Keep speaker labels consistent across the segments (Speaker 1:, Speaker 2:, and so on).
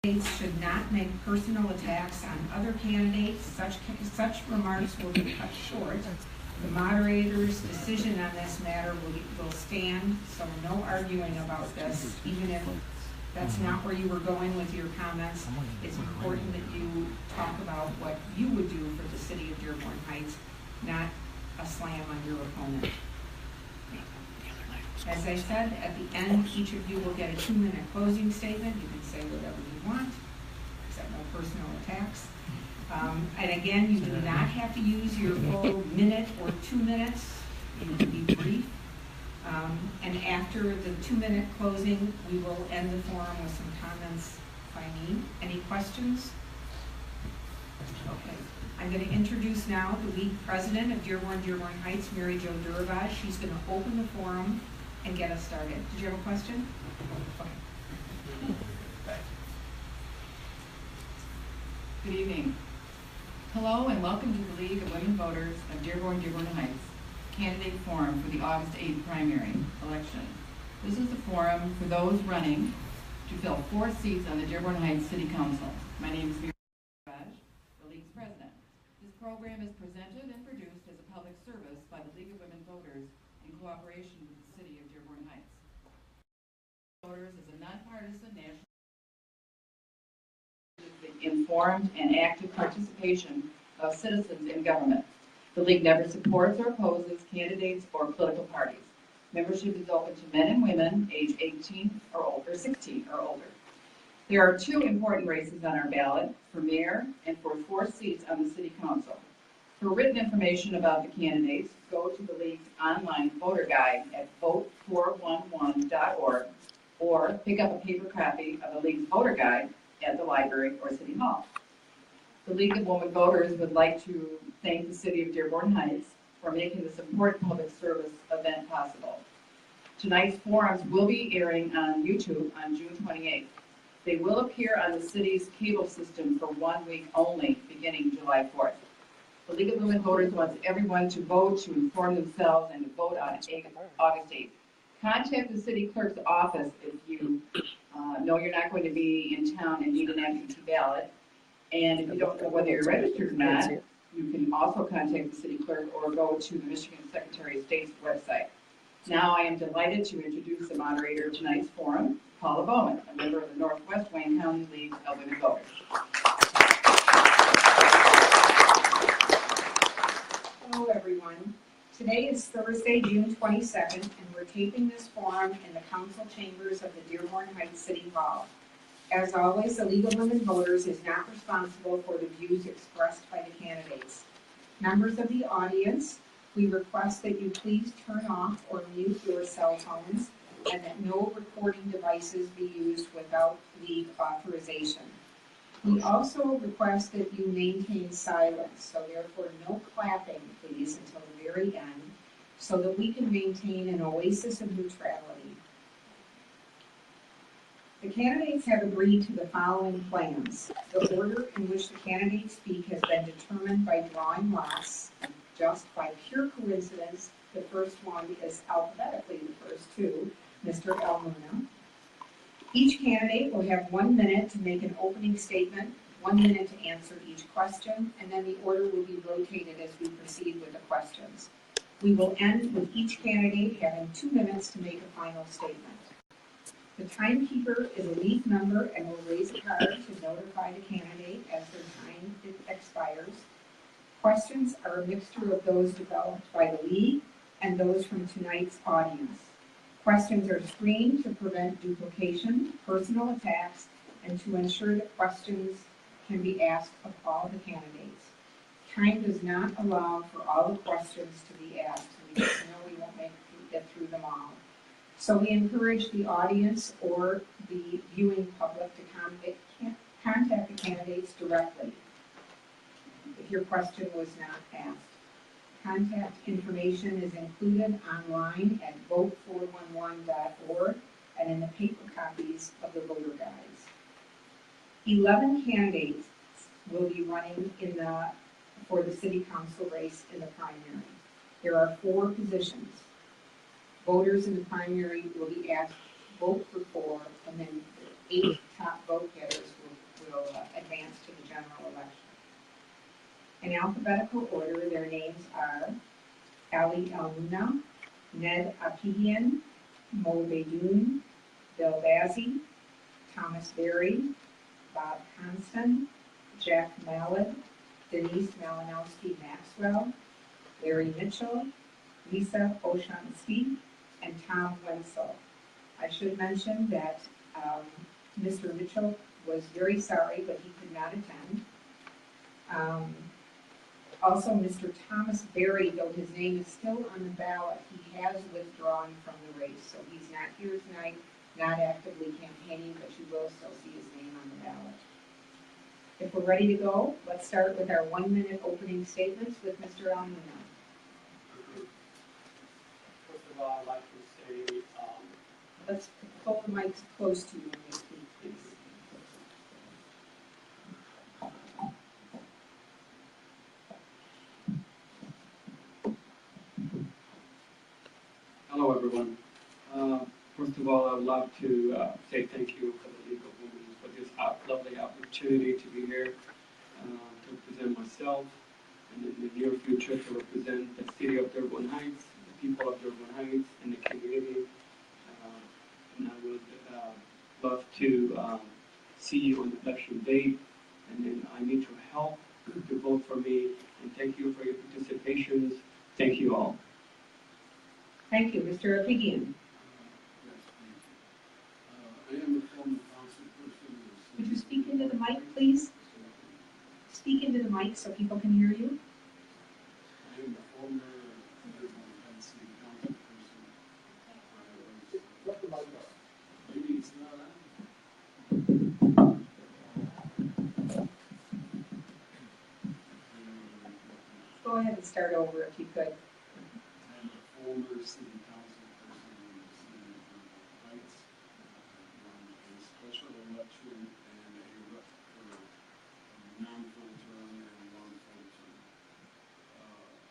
Speaker 1: Candidates should not make personal attacks on other candidates. Such remarks will be cut short. The moderator's decision on this matter will stand, so no arguing about this, even if that's not where you were going with your comments. It's important that you talk about what you would do for the city of Dearborn Heights, not a slam on your opponent. As I said, at the end, each of you will get a 2-minute closing statement. You can say whatever you want, except no personal attacks. And again, you do not have to use your full minute or 2 minutes. You can be brief. And after the 2-minute closing, we will end the forum with some comments by me. Any questions? Okay. I'm going to introduce now the league president of Dearborn Heights, Mary Jo Durabaj. She's going to open the forum and get us started. Did you have a question? Okay.
Speaker 2: Good evening. Hello and welcome to the League of Women Voters of Dearborn Heights Candidate Forum for the August 8th primary election. This is the forum for those running to fill 4 seats on the Dearborn Heights City Council. My name is Mary Jo Durabaj, the League's president. This program is presented and produced as a public service by the League of Women Voters in cooperation with the City of Dearborn Heights. Voters is a nonpartisan national informed and active participation of citizens in government. The League never supports or opposes candidates or political parties. Membership is open to men and women age 18 or older, 16 or older. There are 2 important races on our ballot, for mayor and for 4 seats on the City Council. For written information about the candidates, go to the League's online voter guide at vote411.org or pick up a paper copy of the League's voter guide at the library or City Hall. The League of Women Voters would like to thank the City of Dearborn Heights for making this important public service event possible. Tonight's forums will be airing on YouTube on June 28th. They will appear on the city's cable system for 1 week only, beginning July 4th. The League of Women Voters wants everyone to vote, to inform themselves, and to vote on August 8th. Contact the city clerk's office if you know you're not going to be in town and need an absentee ballot. And if you don't know whether you're registered or not, you can also contact the city clerk or go to the Michigan Secretary of State's website. Now I am delighted to introduce the moderator of tonight's forum, Paula Bowman, a member of the Northwest Wayne County League of Women Voters.
Speaker 1: Hello, everyone. Today is Thursday, June 22nd, and we're taping this forum in the council chambers of the Dearborn Heights City Hall. As always, the League of Women Voters is not responsible for the views expressed by the candidates. Members of the audience, we request that you please turn off or mute your cell phones and that no recording devices be used without League authorization. We also request that you maintain silence, so therefore no clapping, please, until the very end, so that we can maintain an oasis of neutrality. The candidates have agreed to the following plans. The order in which the candidates speak has been determined by drawing lots. Just by pure coincidence, the first one is alphabetically the first 2, Mr. Almuna. Each candidate will have 1 minute to make an opening statement, 1 minute to answer each question, and then the order will be rotated as we proceed with the questions. We will end with each candidate having 2 minutes to make a final statement. The timekeeper is a League member and will raise a card to notify the candidate as their time expires. Questions are a mixture of those developed by the League and those from tonight's audience. Questions are screened to prevent duplication, personal attacks, and to ensure that questions can be asked of all the candidates. Time does not allow for all the questions to be asked, because we won't get through them all. So we encourage the audience or the viewing public to contact the candidates directly if your question was not asked. Contact information is included online at vote411.org and in the paper copies of the voter guides. 11 candidates will be running for the city council race in the primary. There are 4 positions. Voters in the primary will be asked to vote for 4, and then the 8 top vote getters will general election. In alphabetical order, their names are Ali Almuna, Ned Apigian, Mo Beydoun, Bill Bazzi, Thomas Berry, Bob Constant, Jack Mallard, Denise Malinowski Maxwell, Larry Mitchell, Lisa Oshansky, and Tom Wenzel. I should mention that Mr. Mitchell was very sorry, but he could not attend. Also, Mr. Thomas Berry, though his name is still on the ballot, he has withdrawn from the race, so he's not here tonight, not actively campaigning, but you will still see his name on the ballot. If we're ready to go, let's start with our 1-minute opening statements with Mr. Almuna.
Speaker 3: First of all, I'd like to say,
Speaker 1: Let's hold the mics close to you when you speak, please.
Speaker 3: hello everyone. First of all, I would love to say thank you for the League of Women for this lovely opportunity to be here to represent myself and in the near future to represent the city of Dearborn Heights, the people of Dearborn Heights, and the community. And I would love to see you on election day, and then I need your help to vote for me. And thank you for your participations. Thank you all.
Speaker 1: Thank you, Mr. Apigian.
Speaker 4: I am a former council person.
Speaker 1: Would you speak into the mic, please? Speak into the mic so people can hear you.
Speaker 4: I am a former Dearborn Heights City Council person. Maybe it's not on.
Speaker 1: Go ahead and start over if you could.
Speaker 4: I am a former city council person in the city of Dearborn Heights. Won a special election and a rep for a non-full term and one full term.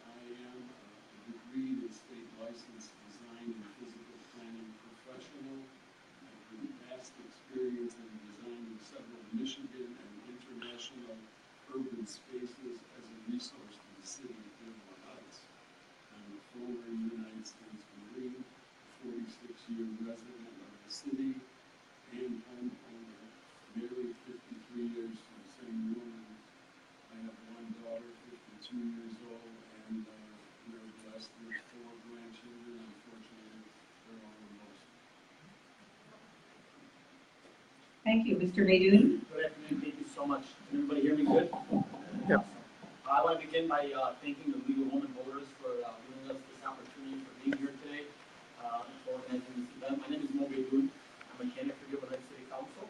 Speaker 4: I am a degreed and state licensed design and physical planning professional. I have vast experience in designing several Michigan and international urban spaces as a resource to the city of Dearborn Heights. I'm a former United States Marine, 46-year resident of the city, and homeowner, married 53 years to the same woman. I have one daughter, 52 years old, and we're blessed with 4 grandchildren. Unfortunately, they're all in Boston.
Speaker 1: Thank you, Mr. Beydoun.
Speaker 5: Good afternoon, thank you so much. Can everybody hear me good?
Speaker 6: Yep.
Speaker 5: I want to begin by thanking the League of Women Voters for giving us this opportunity for being here today, for organizing this event. My name is Mo Beydoun. I'm a candidate for Dearborn Heights City Council.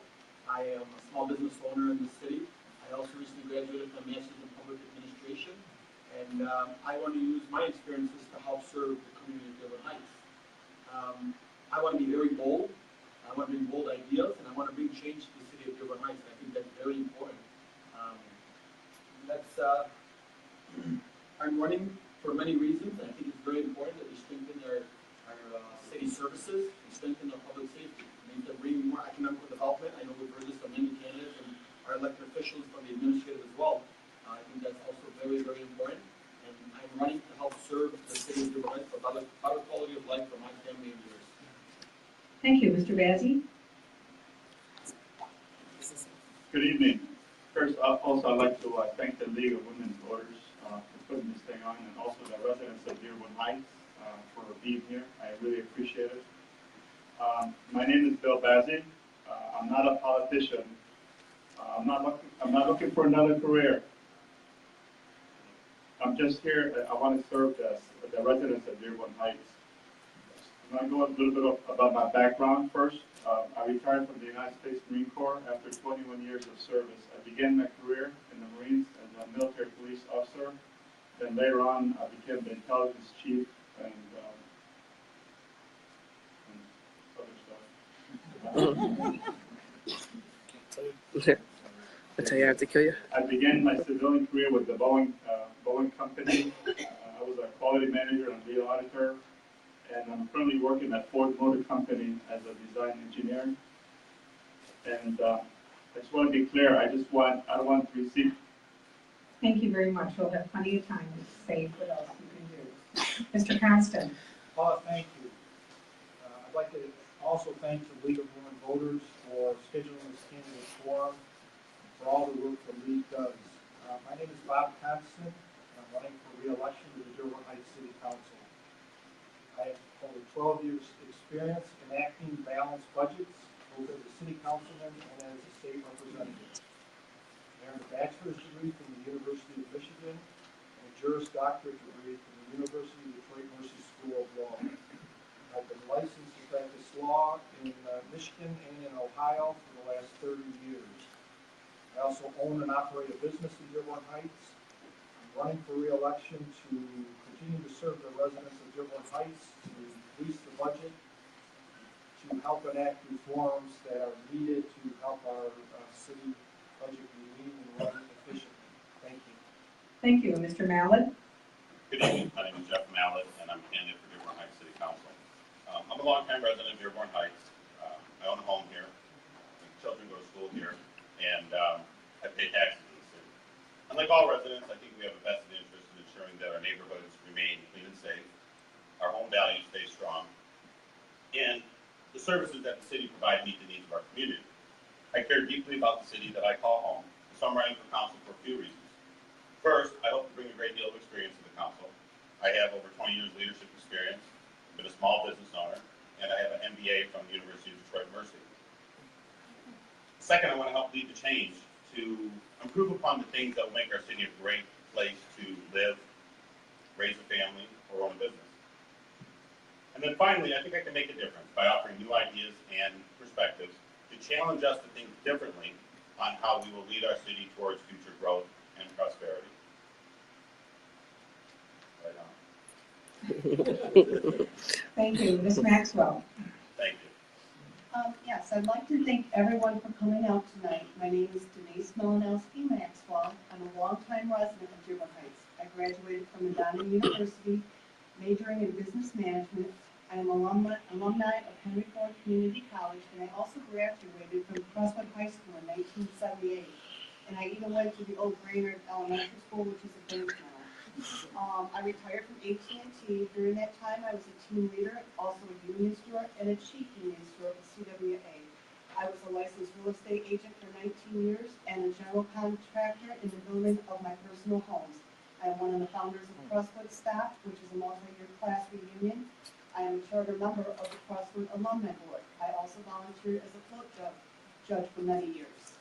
Speaker 5: I am a small business owner in the city. I also recently graduated from Master's in Public Administration, and I want to use my experiences to help serve the community of Dearborn Heights. I want to be very bold. I want to bring bold ideas, and I want to bring change to the city of Dearborn Heights. I think that's very important. I'm running for many reasons. I think it's very important that we strengthen our city services, we strengthen our public safety. We need to bring more economic development. I know we've heard this from many candidates and our elected officials, from the administrative as well. I think that's also very, very important. And I'm running to help serve the city of Dearborn Heights for better quality of life for my family and yours.
Speaker 1: Thank you, Mr. Bazzi.
Speaker 6: Good evening. First, also I'd like to thank the League of Women Voters for putting this thing on, and also the residents of Dearborn Heights for being here. I really appreciate it. My name is Bill Bazzi. I'm not a politician. I'm not looking for another career. I'm just here. I want to serve the residents of Dearborn Heights. I'm going to go a little bit about my background first. I retired from the United States Marine Corps after 21 years of service. I began my career in the Marines as a military police officer. Then later on, I became the intelligence chief and other stuff.
Speaker 7: That's how you have to kill you.
Speaker 6: I began my civilian career with the Boeing company. I was a quality manager and lead auditor. And I'm currently working at Ford Motor Company as a design engineer. And I just want to be clear, I don't want to receive.
Speaker 1: Thank you very much. We'll have plenty of time to say what else you can do. Mr. Constant.
Speaker 8: Thank you. I'd like to also thank the League of Women Voters for scheduling this candidate forum and for all the work the league does. My name is Bob Constant, and I'm running for re-election to the Dearborn Heights City Council. I have over 12 years' experience enacting balanced budgets, both as a city councilman and as a state representative. I earned a bachelor's degree from the University of Michigan and a Juris Doctorate degree from the University of Detroit Mercy School of Law. I've been licensed to practice law in Michigan and in Ohio for the last 30 years. I also own and operate a business in Dearborn Heights. I'm running for re-election to continue to serve the residents of Dearborn Heights, to increase the budget, to help enact reforms that are needed to help our city budget be lean and run efficiently. Thank you.
Speaker 1: Thank you. Mr. Mallett.
Speaker 9: Good evening. My name is Jeff Mallett, and I'm a candidate for Dearborn Heights City Council. I'm a longtime resident of Dearborn Heights. I own a home here. My children go to school here, and I pay taxes in the city. Unlike all residents, I think we have a vested interest in ensuring that our neighborhoods remain clean and safe, our home values stay strong, and the services that the city provides meet the needs of our community. I care deeply about the city that I call home, so I'm running for council for a few reasons. First, I hope to bring a great deal of experience to the council. I have over 20 years leadership experience, I've been a small business owner, and I have an MBA from the University of Detroit Mercy. Second, I want to help lead the change to improve upon the things that will make our city a great place to live, raise a family, or own a business. And then finally, I think I can make a difference by offering new ideas and perspectives to challenge us to think differently on how we will lead our city towards future growth and prosperity. Right on.
Speaker 1: Thank you. Ms. Maxwell.
Speaker 9: Thank you.
Speaker 10: Yes, I'd like to thank everyone for coming out tonight. My name is Denise Malinowski Maxwell. I'm a longtime resident of Dearborn Heights. I graduated from Medina University, majoring in business management. I am alumni of Henry Ford Community College, and I also graduated from Crosswood High School in 1978. And I even went to the old Brainerd Elementary School, which is a bank now. I retired from AT&T. During that time, I was a team leader, also a union steward, and a chief union steward at CWA. I was a licensed real estate agent for 19 years and a general contractor in the building of my personal homes. I am one of the founders of Crosswood Staff, which is a multi-year class reunion. I am a charter member of the Crosswood Alumni Board. I also volunteered as a float judge for many years.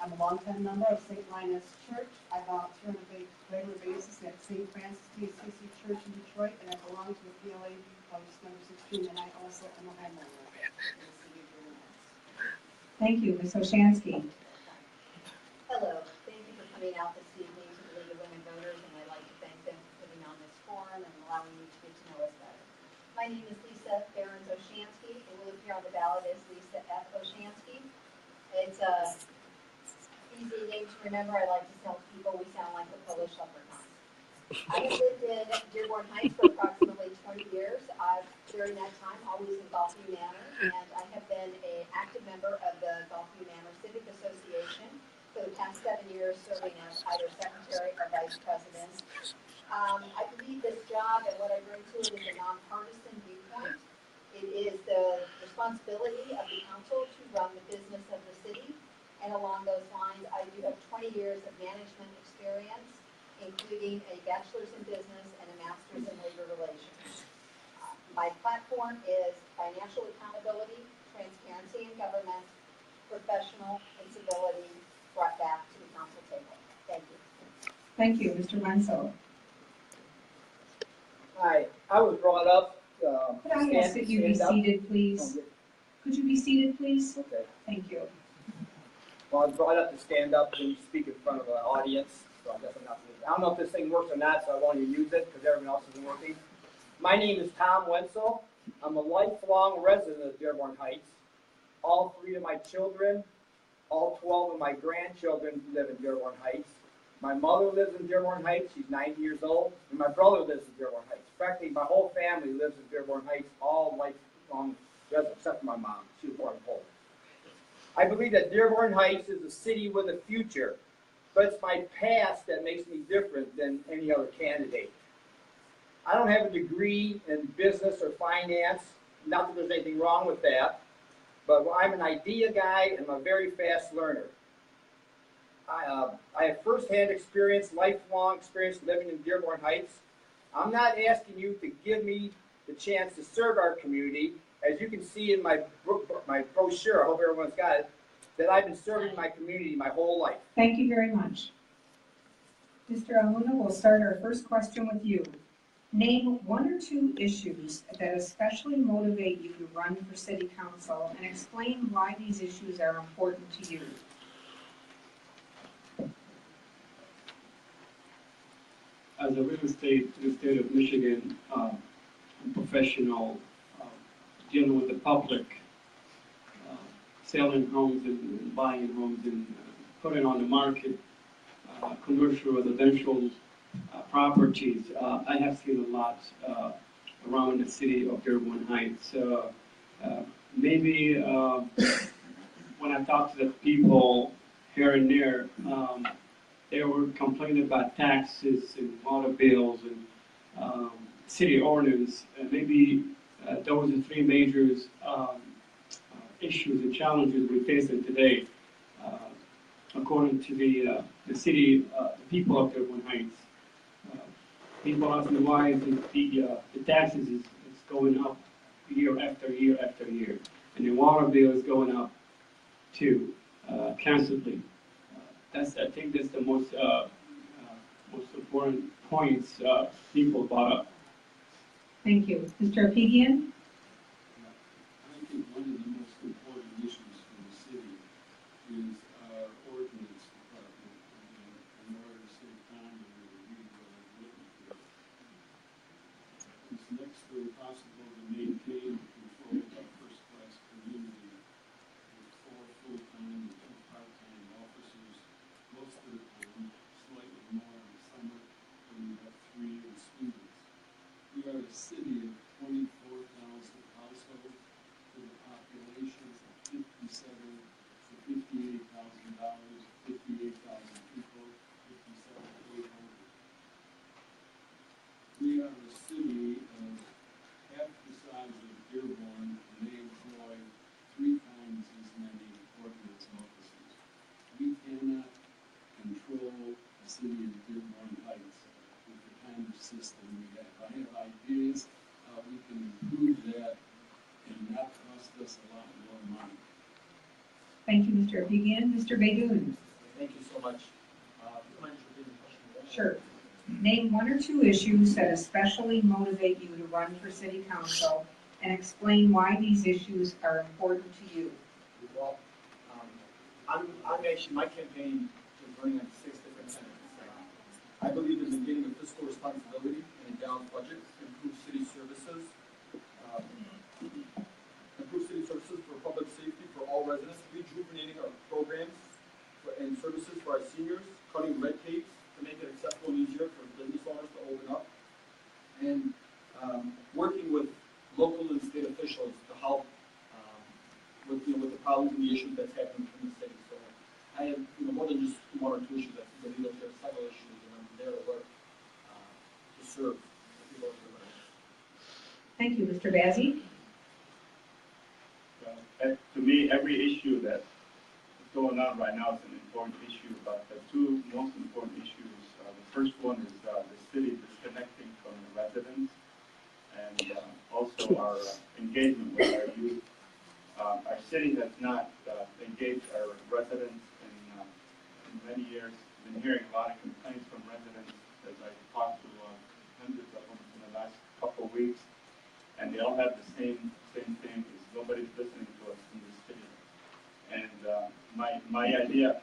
Speaker 10: I'm a longtime member of St. Linus Church. I volunteer on a regular basis at St. Francis DCC Church in Detroit, and I belong to the PLA Post number 16, and I also am a homeowner in the city of Dearborn Heights.
Speaker 1: Thank you. Ms. Oshansky.
Speaker 11: Hello. Thank you for coming out this evening to the League of Women Voters, and I'd like to thank them for putting on this forum and allowing me to get to know us better. My name is Lisa Behrens Oshansky. Who will appear on the ballot as Lisa F. Oshansky. It's a easy name to remember. I like to tell people we sound like the Polish leprechauns. I have lived in Dearborn Heights for approximately 20 years. I've, during that time, always in Golfview Manor, and I have been an active member of the Golfview Manor Civic Association for the past 7 years, serving as either secretary or vice president. I believe this job and what I bring to it is a nonpartisan viewpoint. It is the responsibility of the council to run the business of the city. And along those lines, I do have 20 years of management experience, including a bachelor's in business and a master's in labor relations. My platform is financial accountability, transparency in government, professional and civility brought back to the council table. Thank you.
Speaker 1: Thank you. Mr. Wenzel.
Speaker 5: Hi, I was brought up.
Speaker 1: Could I ask that you be seated, please? Could you be seated, please?
Speaker 5: Okay.
Speaker 1: Thank you.
Speaker 5: Well, I was brought up to stand up and speak in front of an audience, so I guess I'm not. I don't know if this thing works or not, so I want to use it because everyone else isn't working. My name is Tom Wenzel. I'm a lifelong resident of Dearborn Heights. All 3 of my children, all 12 of my grandchildren live in Dearborn Heights. My mother lives in Dearborn Heights. She's 90 years old. And my brother lives in Dearborn Heights. Practically, my whole family lives in Dearborn Heights, all lifelong residents, except for my mom. She was born in Poland.
Speaker 12: I believe that Dearborn Heights is a city with a future, but it's my past that makes me different than any other candidate. I don't have a degree in business or finance, not that there's anything wrong with that, but I'm an idea guy and I'm a very fast learner. I have firsthand experience, lifelong experience living in Dearborn Heights. I'm not asking you to give me the chance to serve our community. As you can see in my brochure, I hope everyone's got it, that I've been serving my community my whole life.
Speaker 1: Thank you very much. Mr. Aluna, we'll start our first question with you. Name one or two issues that especially motivate you to run for city council and explain why these issues are important to you.
Speaker 3: As a real estate in the state of Michigan, professional, dealing with the public, selling homes and buying homes and putting on the market commercial, residential properties. I have seen a lot around the city of Dearborn Heights. Maybe when I talk to the people here and there, they were complaining about taxes and water bills and city ordinance. Maybe those are three major issues and challenges we're facing today, according to the city, the people of Dearborn Heights. People ask me why the taxes is going up year after year after year, and the water bill is going up too, constantly. I think that's the most important points people brought up.
Speaker 1: Thank you. Mr. Apigian?
Speaker 4: I think one of the most important issues for the city is our ordinance department. In order to save time, I'm going to read what I've written here. It's next to impossible to maintain and control our first-class community with 4 full-time and 2 part-time officers most of the time, slightly more in the summer when we have 3 in students. We are a city of 24,000 households with a population of 57 to 58,000 dollars, 58,000 people, 57,800. We are a city of half the size of Dearborn, and they employ 3 times as many ordinance officers. We cannot control the city of Dearborn Heights with the kind of system we have. I have ideas how we can improve that and not cost us a lot more money.
Speaker 1: Thank you, Mr. Apigian. Mr. Baydoun?
Speaker 5: Thank you so much. Would you mind just repeating the question again?
Speaker 1: Sure. Name one or two issues that especially motivate you to run for city council and explain why these issues are important to you.
Speaker 5: Well, I'm actually, my campaign is running on 6 different tenets. I believe in getting a fiscal responsibility and a balanced budget, improve city services for public safety for all residents, rejuvenating our programs and services for our seniors, cutting red tape to make it accessible and easier for business owners to open up, and working with local and state officials to help with the problems and the issues that's happening in the city. So I have more than just 1 or 2 issues. I believe that there are several issues, and I'm there to work to serve the people of the city.
Speaker 1: Thank you, Mr. Bazey.
Speaker 9: To me, every issue that's going on right now is an important issue, but the 2 most important issues, the first one is the city disconnecting from the residents, and also our engagement with our youth. Our city has not engaged our residents in many years. I've been hearing a lot of complaints from residents as I talked to hundreds of them in the last couple of weeks, and they all have the same thing, is nobody's listening to us in the city. And my idea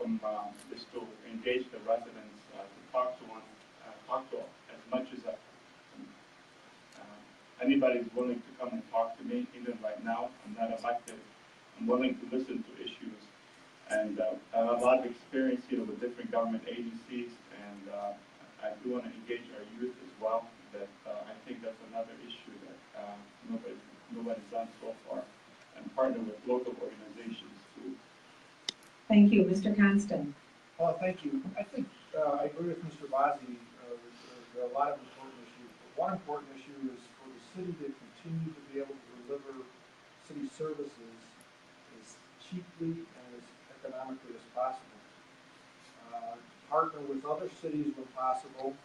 Speaker 9: is to engage the residents, to talk to as much as anybody's willing to come and talk to me. Even right now, I'm not elected. I'm willing to listen to issues, and I have a lot of experience, with different government agencies, and I do want to engage our youth as well. That I think that's another issue that nobody's done so far, and partner with local organizations to
Speaker 1: Thank you. Mr. Constant?
Speaker 8: Thank you. I think, I agree with Mr. Bazzi. There are a lot of important issues, but one important issue is for the city to continue to be able to deliver city services as cheaply and as economically as possible. Partner with other cities when possible,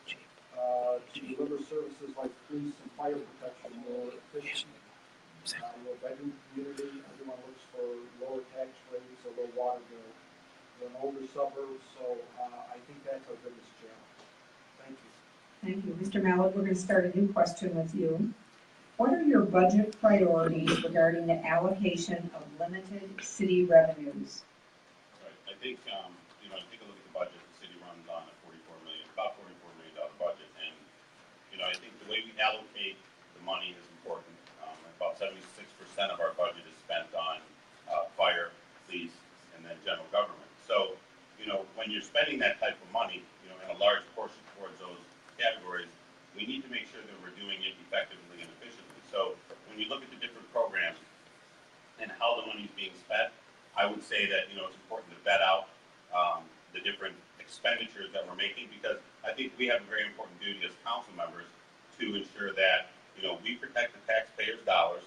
Speaker 8: to deliver services like police and fire protection more efficiently. We're a bedroom community, everyone looks for lower tax rates, a low water bill. We're an older suburb, so I think that's our biggest challenge. Thank you.
Speaker 1: Thank you. Mr. Mallett, we're going to start a new question with you. What are your budget priorities regarding the allocation of limited city revenues?
Speaker 9: Right. I think, take a look at the budget. The city runs on a about $44 million budget. And, I think the way we allocate the money is important. About 76% of our budget is spent on fire, police, and then general government. So, when you're spending that type of money, and a large portion towards those categories, we need to make sure that we're doing it effectively and efficiently. So, when you look at the different programs and how the money is being spent, I would say that, it's important to vet out the different expenditures that we're making, because I think we have a very important duty as council members to ensure that, we protect the taxpayers' dollars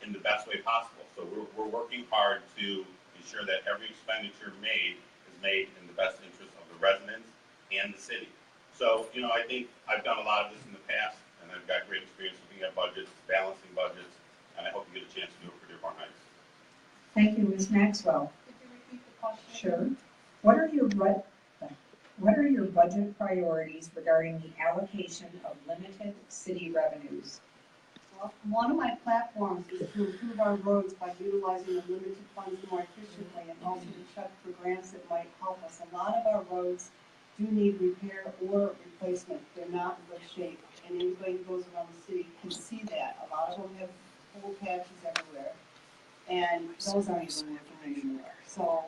Speaker 9: in the best way possible. So we're working hard to ensure that every expenditure made is made in the best interest of the residents and the city. So, I think I've done a lot of this in the past, and I've got great experience looking at budgets, balancing budgets, and I hope you get a chance to do it for Dearborn Heights.
Speaker 1: Thank you. Ms. Maxwell?
Speaker 10: Could you repeat the question?
Speaker 1: Sure. What are your budget priorities regarding the allocation of limited city revenues?
Speaker 10: Well, one of my platforms is to improve our roads by utilizing the limited funds more efficiently, and also to check for grants that might help us. A lot of our roads do need repair or replacement. They're not in good shape, and anybody who goes around the city can see that. A lot of them have full patches everywhere, and those aren't even working anymore. So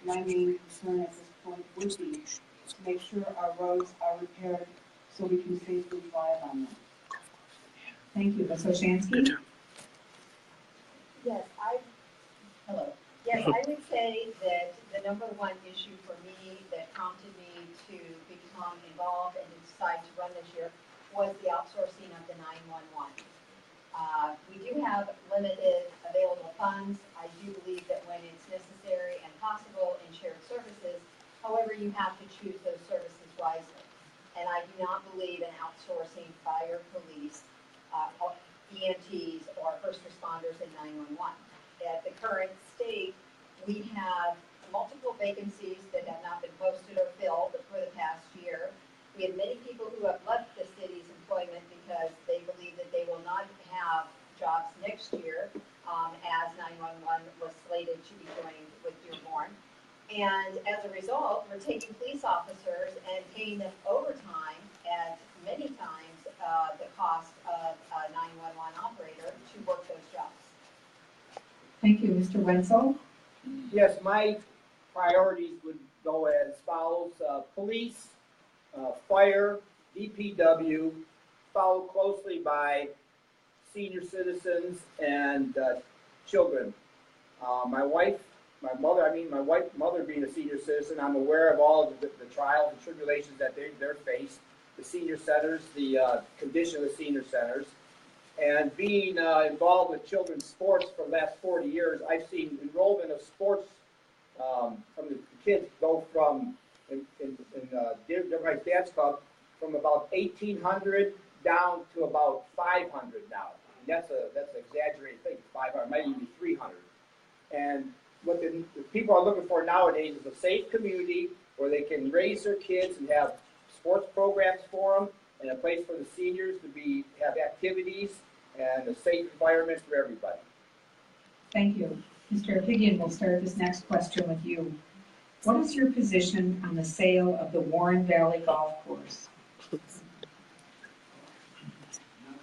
Speaker 10: my main concern at this point would be to make sure our roads are repaired so we can safely drive on them.
Speaker 1: Thank you. Ms. Oshansky?
Speaker 11: Yes,
Speaker 10: Hello.
Speaker 11: Yes, I would say that the number one issue for me that prompted me to become involved and to decide to run this year was the outsourcing of the 911. We do have limited available funds. I do believe that when it's necessary and possible in shared services, however, you have to choose those services wisely. And I do not believe in outsourcing fire, police, EMTs, or first responders in 911. At the current state, we have multiple vacancies that have not been posted or filled for the past year. We have many people who have left the city's employment because they believe that they will not have jobs next year, as 911 was slated to be joined with Dearborn. And as a result, we're taking police officers and paying them overtime at many times the cost of a 911 operator to work those jobs.
Speaker 1: Thank you. Mr. Wenzel?
Speaker 12: Yes, my priorities would go as follows. Police, fire, DPW, followed closely by senior citizens and children. My mother being a senior citizen, I'm aware of all of the trials and tribulations that they're faced, the senior centers, the condition of the senior centers. And being involved with children's sports for the last 40 years, I've seen enrollment of sports from the kids go from, in Dearborn Dance Club, from about 1,800 down to about 500 now. And that's an exaggerated thing, 500, might even be 300. And what the people are looking for nowadays is a safe community where they can raise their kids and have sports programs for them, and a place for the seniors to have activities and a safe environment for everybody.
Speaker 1: Thank you. Mr. Higgin, we'll start this next question with you. What is your position on the sale of the Warren Valley Golf Course?
Speaker 4: Not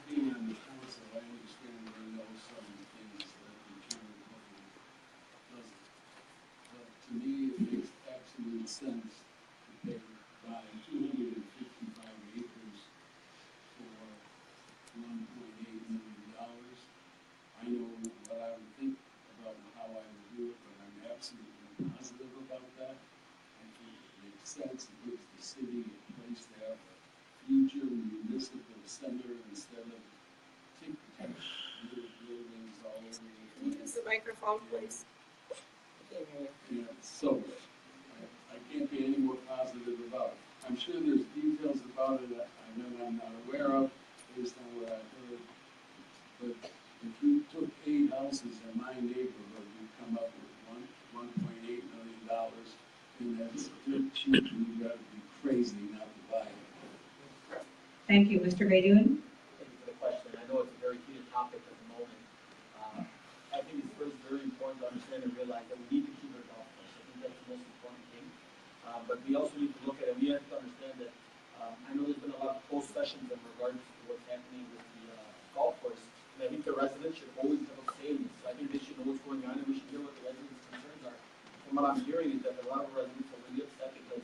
Speaker 4: being on the council, I understand or know some things that the county government doesn't. But to me, it makes absolute sense to buy 255 acres for $1.8 million. I know what I would think about how I would do it, but I'm absolutely positive about sense. It gives the city a place to have a future municipal center instead of tic-tac little buildings all over the place.
Speaker 13: Use the microphone, please. Can't hear you.
Speaker 4: Yeah, so I can't be any more positive about it. I'm sure there's details about it that I know I'm not aware of based on what I've heard. But if you took 8 houses in my neighborhood, you'd come up with $1.8 million, and that's dirt cheap, and you've got to be crazy not to buy it.
Speaker 1: Thank you, Mr. Baydun.
Speaker 5: Thank you for the question. I know it's a very heated topic at the moment. I think it's first very important to understand and realize that we need to keep it a golf course. I think that's the most important thing. But we also need to look at it. We have to understand that I know there's been a lot of closed sessions in regards to what's happening with the golf course. And I think the residents should always have a say in this. So I think they should know what's going on, and we should hear what the residents' concerns are. From what I'm hearing is that a lot of residents are really upset because,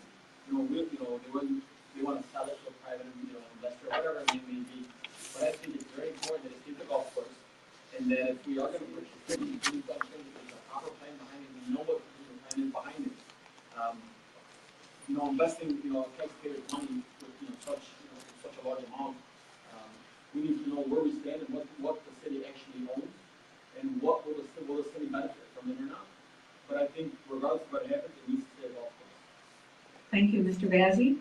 Speaker 5: they want to sell it to a private, investor, whatever it may be. But I think it's very important that it's the golf course, and that if we are going to purchase it, we need to understand that there's a proper plan behind it. We know what the plan is behind it. Investing, taxpayers' money with such a large amount. We need to know where we stand and what the city actually owns, and what will the city benefit from it or not. But I think regardless of what happens, it needs to stay a golf course.
Speaker 1: Thank you, Mr. Bazey.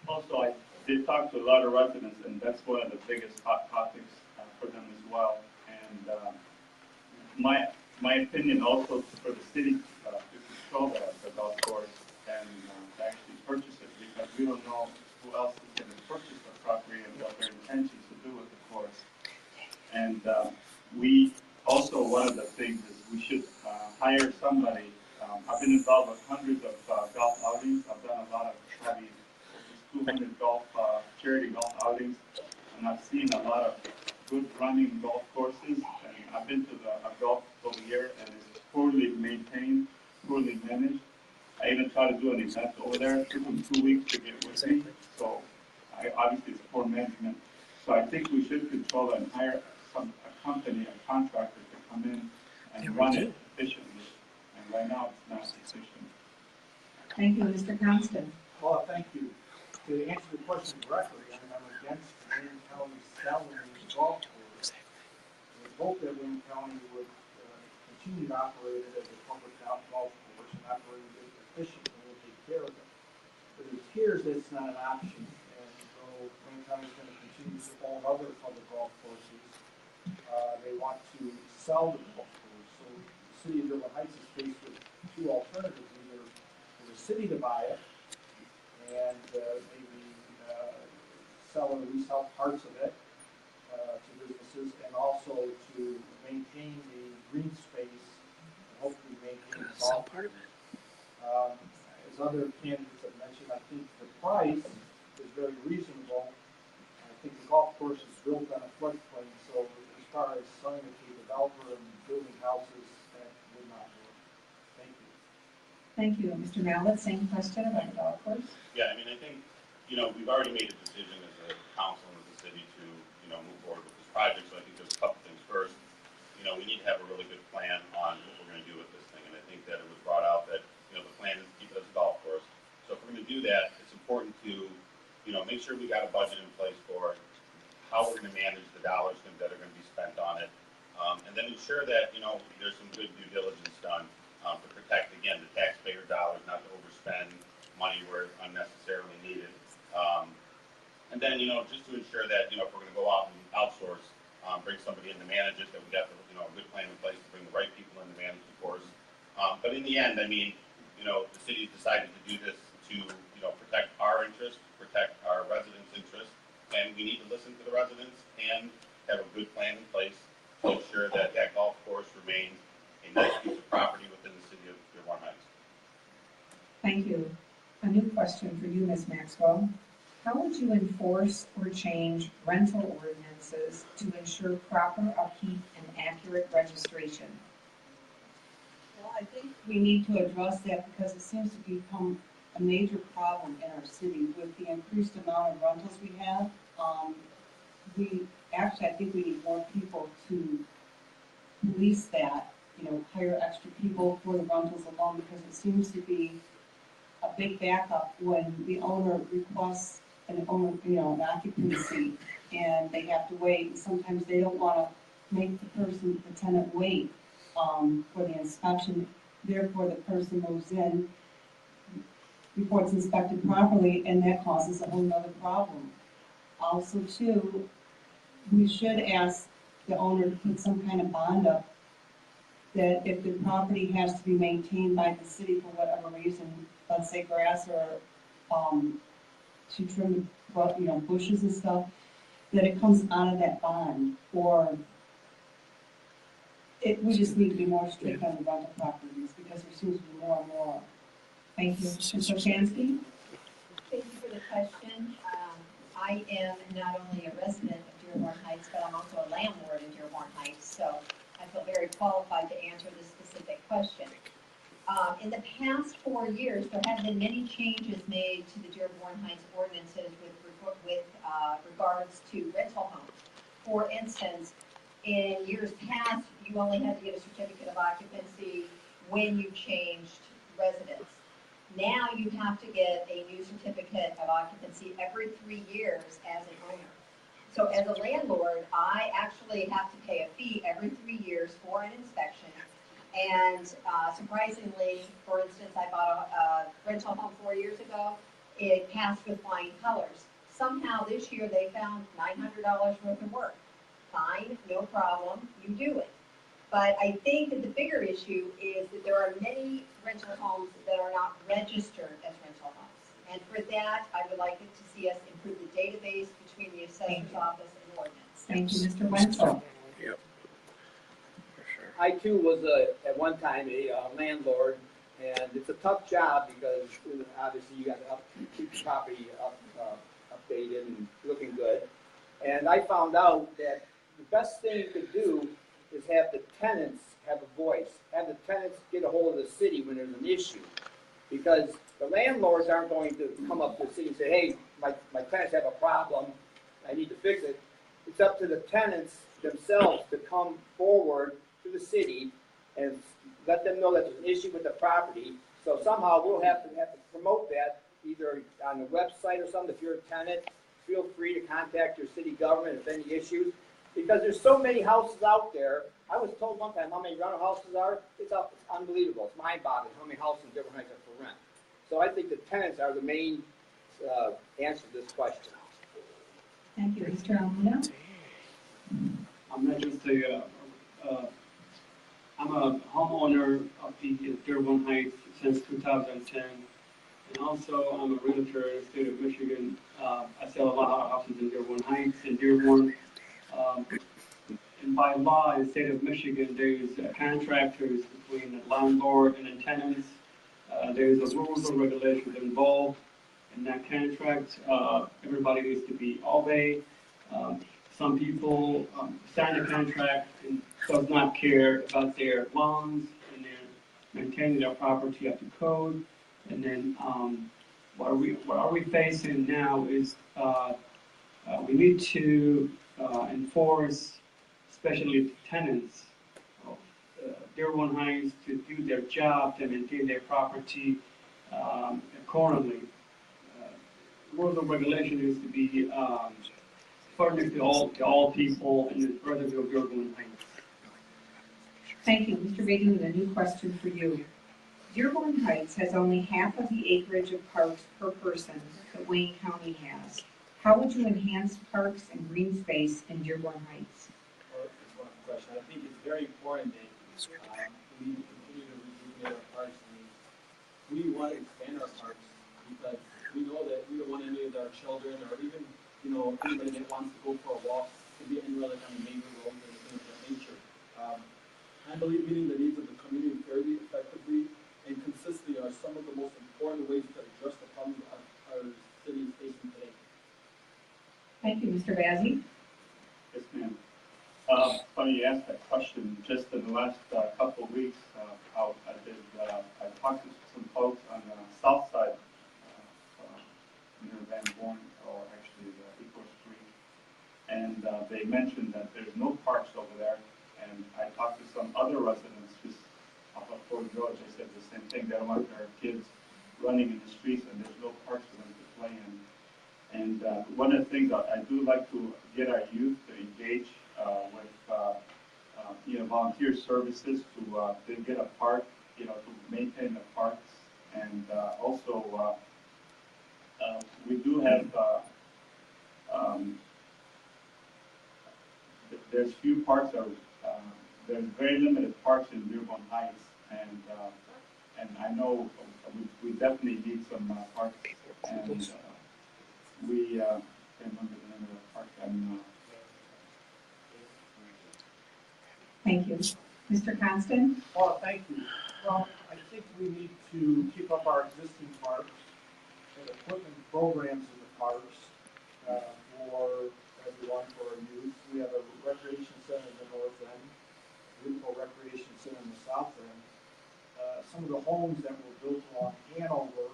Speaker 6: Also, I did talk to a lot of residents, and that's one of the biggest hot topics for them as well. And my opinion also for the city to control the golf course and to actually purchase it, because we don't know who else is going to purchase the property and what their intentions to do with the course. And we also, one of the things is we should hire somebody. I've been involved with hundreds of golf outings. I've done a lot of probably 200 charity golf outings, and I've seen a lot of good running golf courses. And I've been to a golf over here, and it's poorly maintained, poorly managed. I even tried to do an event over there. It took them 2 weeks to get with me. So obviously it's poor management. So I think we should control and hire a company, a contractor to come in and run it efficiently. And right now it's not efficient.
Speaker 1: Thank you, Mr. Constant.
Speaker 8: Well, thank you. To answer the question directly, I'm against Wayne County selling the golf course. I hope that Wayne County would continue to operate it as a public golf course and operate it efficiently and take care of it. But it appears that it's not an option, and so Wayne County is going to continue to own other public golf courses. They want to sell the golf course. So the city of Dearborn Heights is faced with 2 alternatives: either for the city to buy it and maybe sell or resell parts of it to businesses, and also to maintain the green space and hopefully maintain the golf
Speaker 7: part of it.
Speaker 8: As other candidates have mentioned, I think the price is very reasonable. I think the golf course is built on a floodplain, so as far as selling it to a developer and building houses, that would not work. Thank you.
Speaker 1: Thank you. Mr. Mallett, same question about the golf course?
Speaker 9: Yeah, I mean, I think, we've already made a decision as a council and as a city to, move forward with this project. So I think there's a couple things. First, we need to have a really good plan on what we're going to do with this thing. And I think that it was brought out that, the plan is to keep it as a golf course. So if we're going to do that, it's important to, make sure we got a budget in place for how we're going to manage the dollars that are going to be spent on it. And then ensure that, there's some good due diligence done to protect, again, the taxpayer dollars, not to overspend money where it's unnecessarily needed. And then, just to ensure that, if we're going to go out and outsource, bring somebody in to manage it, that we got, a good plan in place to bring the right people in to manage the course. But in the end, I mean, the city's decided to do this to, protect our interests, protect our residents' interests, and we need to listen to the residents and have a good plan in place to ensure that that golf course remains a nice piece of property within the city of Dearborn Heights.
Speaker 1: Thank you. A new question for you, Ms. Maxwell. How would you enforce or change rental ordinances to ensure proper upkeep and accurate registration?
Speaker 10: Well, I think we need to address that because it seems to become a major problem in our city with the increased amount of rentals we have. I think we need more people to police that, hire extra people for the rentals alone, because it seems to be a big backup when the owner requests an occupancy, and they have to wait, and sometimes they don't wanna make the tenant wait, for the inspection, therefore the person moves in before it's inspected properly, and that causes a whole nother problem. Also too, we should ask the owner to put some kind of bond up, that if the property has to be maintained by the city for whatever reason, let's say grass or, to trim, bushes and stuff, that it comes out of that bond, or we just need to be more strict on the rental properties, because there seems to be more and more.
Speaker 1: Thank you. Ms. Oshansky?
Speaker 11: Thank you for the question. I am not only a resident of Dearborn Heights, but I'm also a landlord in Dearborn Heights, so I feel very qualified to answer this specific question. In the past 4 years, there have been many changes made to the Dearborn Heights ordinances with regards to rental homes. For instance, in years past, you only had to get a certificate of occupancy when you changed residence. Now you have to get a new certificate of occupancy every 3 years as an owner. So as a landlord, I actually have to pay a fee every 3 years for an inspection. And surprisingly, for instance, I bought a rental home 4 years ago. It passed with flying colors. Somehow this year they found $900 worth of work. Fine, no problem, you do it. But I think that the bigger issue is that there are many rental homes that are not registered as rental homes. And for that, I would like to see us improve the database between the assessor's office and ordinance.
Speaker 1: Thank you, Mr. Wenzel.
Speaker 7: Yep. For sure.
Speaker 12: I too was at one time a landlord, and it's a tough job because obviously you got to keep the property updated and looking good. And I found out that the best thing you could do is have the tenants have a voice, have the tenants get a hold of the city when there's an issue. Because the landlords aren't going to come up to the city and say, hey, my tenants have a problem, I need to fix it. It's up to the tenants themselves to come forward to the city and let them know that there's an issue with the property. So somehow we'll have to promote that either on the website or something. If you're a tenant, feel free to contact your city government if any issues. Because there's so many houses out there. I was told one time how many rental houses are. It's unbelievable. It's mind-boggling how many houses in Dearborn Heights are for rent. So I think the tenants are the main answer to this question.
Speaker 1: Thank you, Mr. Almuno.
Speaker 3: I'm not just I'm a homeowner of the Dearborn Heights since 2010. And also I'm a realtor in the state of Michigan. I sell a lot of houses in Dearborn Heights and Dearborn. And by law in the state of Michigan, there's contractors between the landlord and the tenants. There's a rules and regulations involved in that contract. Everybody needs to be obeyed. Some people sign a contract and does not care about their loans and they're maintaining their property up to code. And then what are we facing now is we need to enforce, especially tenants of Dearborn Heights, to do their job, to maintain their property accordingly. Rules and regulation is to be furnished to all people in the residential Dearborn Heights.
Speaker 1: Thank you. Mr. Baden, a new question for you. Dearborn Heights has only half of the acreage of parks per person that Wayne County has. How would you enhance parks and green space in Dearborn Heights?
Speaker 5: Well, it's one question. I think it's very important that we need to continue to rejuvenate our parks. We want to expand our parks because we know that we don't want any of our children or even anybody that wants to go for a walk to be anywhere like on the main roads and things of that nature. I believe meeting the needs of the community fairly, effectively, and consistently are some of the most important ways to address the problems our city is facing today.
Speaker 1: Thank you, Mr. Bazey.
Speaker 6: Yes, ma'am. Funny you asked that question. Just in the last couple of weeks, I talked to some folks on the south side near Van Born, or actually Eco Street, and they mentioned that there's no parks over there. And I talked to some other residents just off of Fort George. They said the same thing. They don't want their kids running in the streets and there's no parks for them to play in. And one of the things I do like to get our youth to engage with, volunteer services to get a park, to maintain the parks. And also, we do have, there's few parks that there's very limited parks in Dearborn Heights, and I know we definitely need some parks. And we can't remember the name of the park.
Speaker 1: Thank you. Mr. Constant?
Speaker 8: Well, thank you. Well, I think we need to keep up our existing parks and equipment programs in the parks for everyone, for our youth. We have a recreation center in the north end, beautiful recreation center in the south end. Some of the homes that were built along Hanover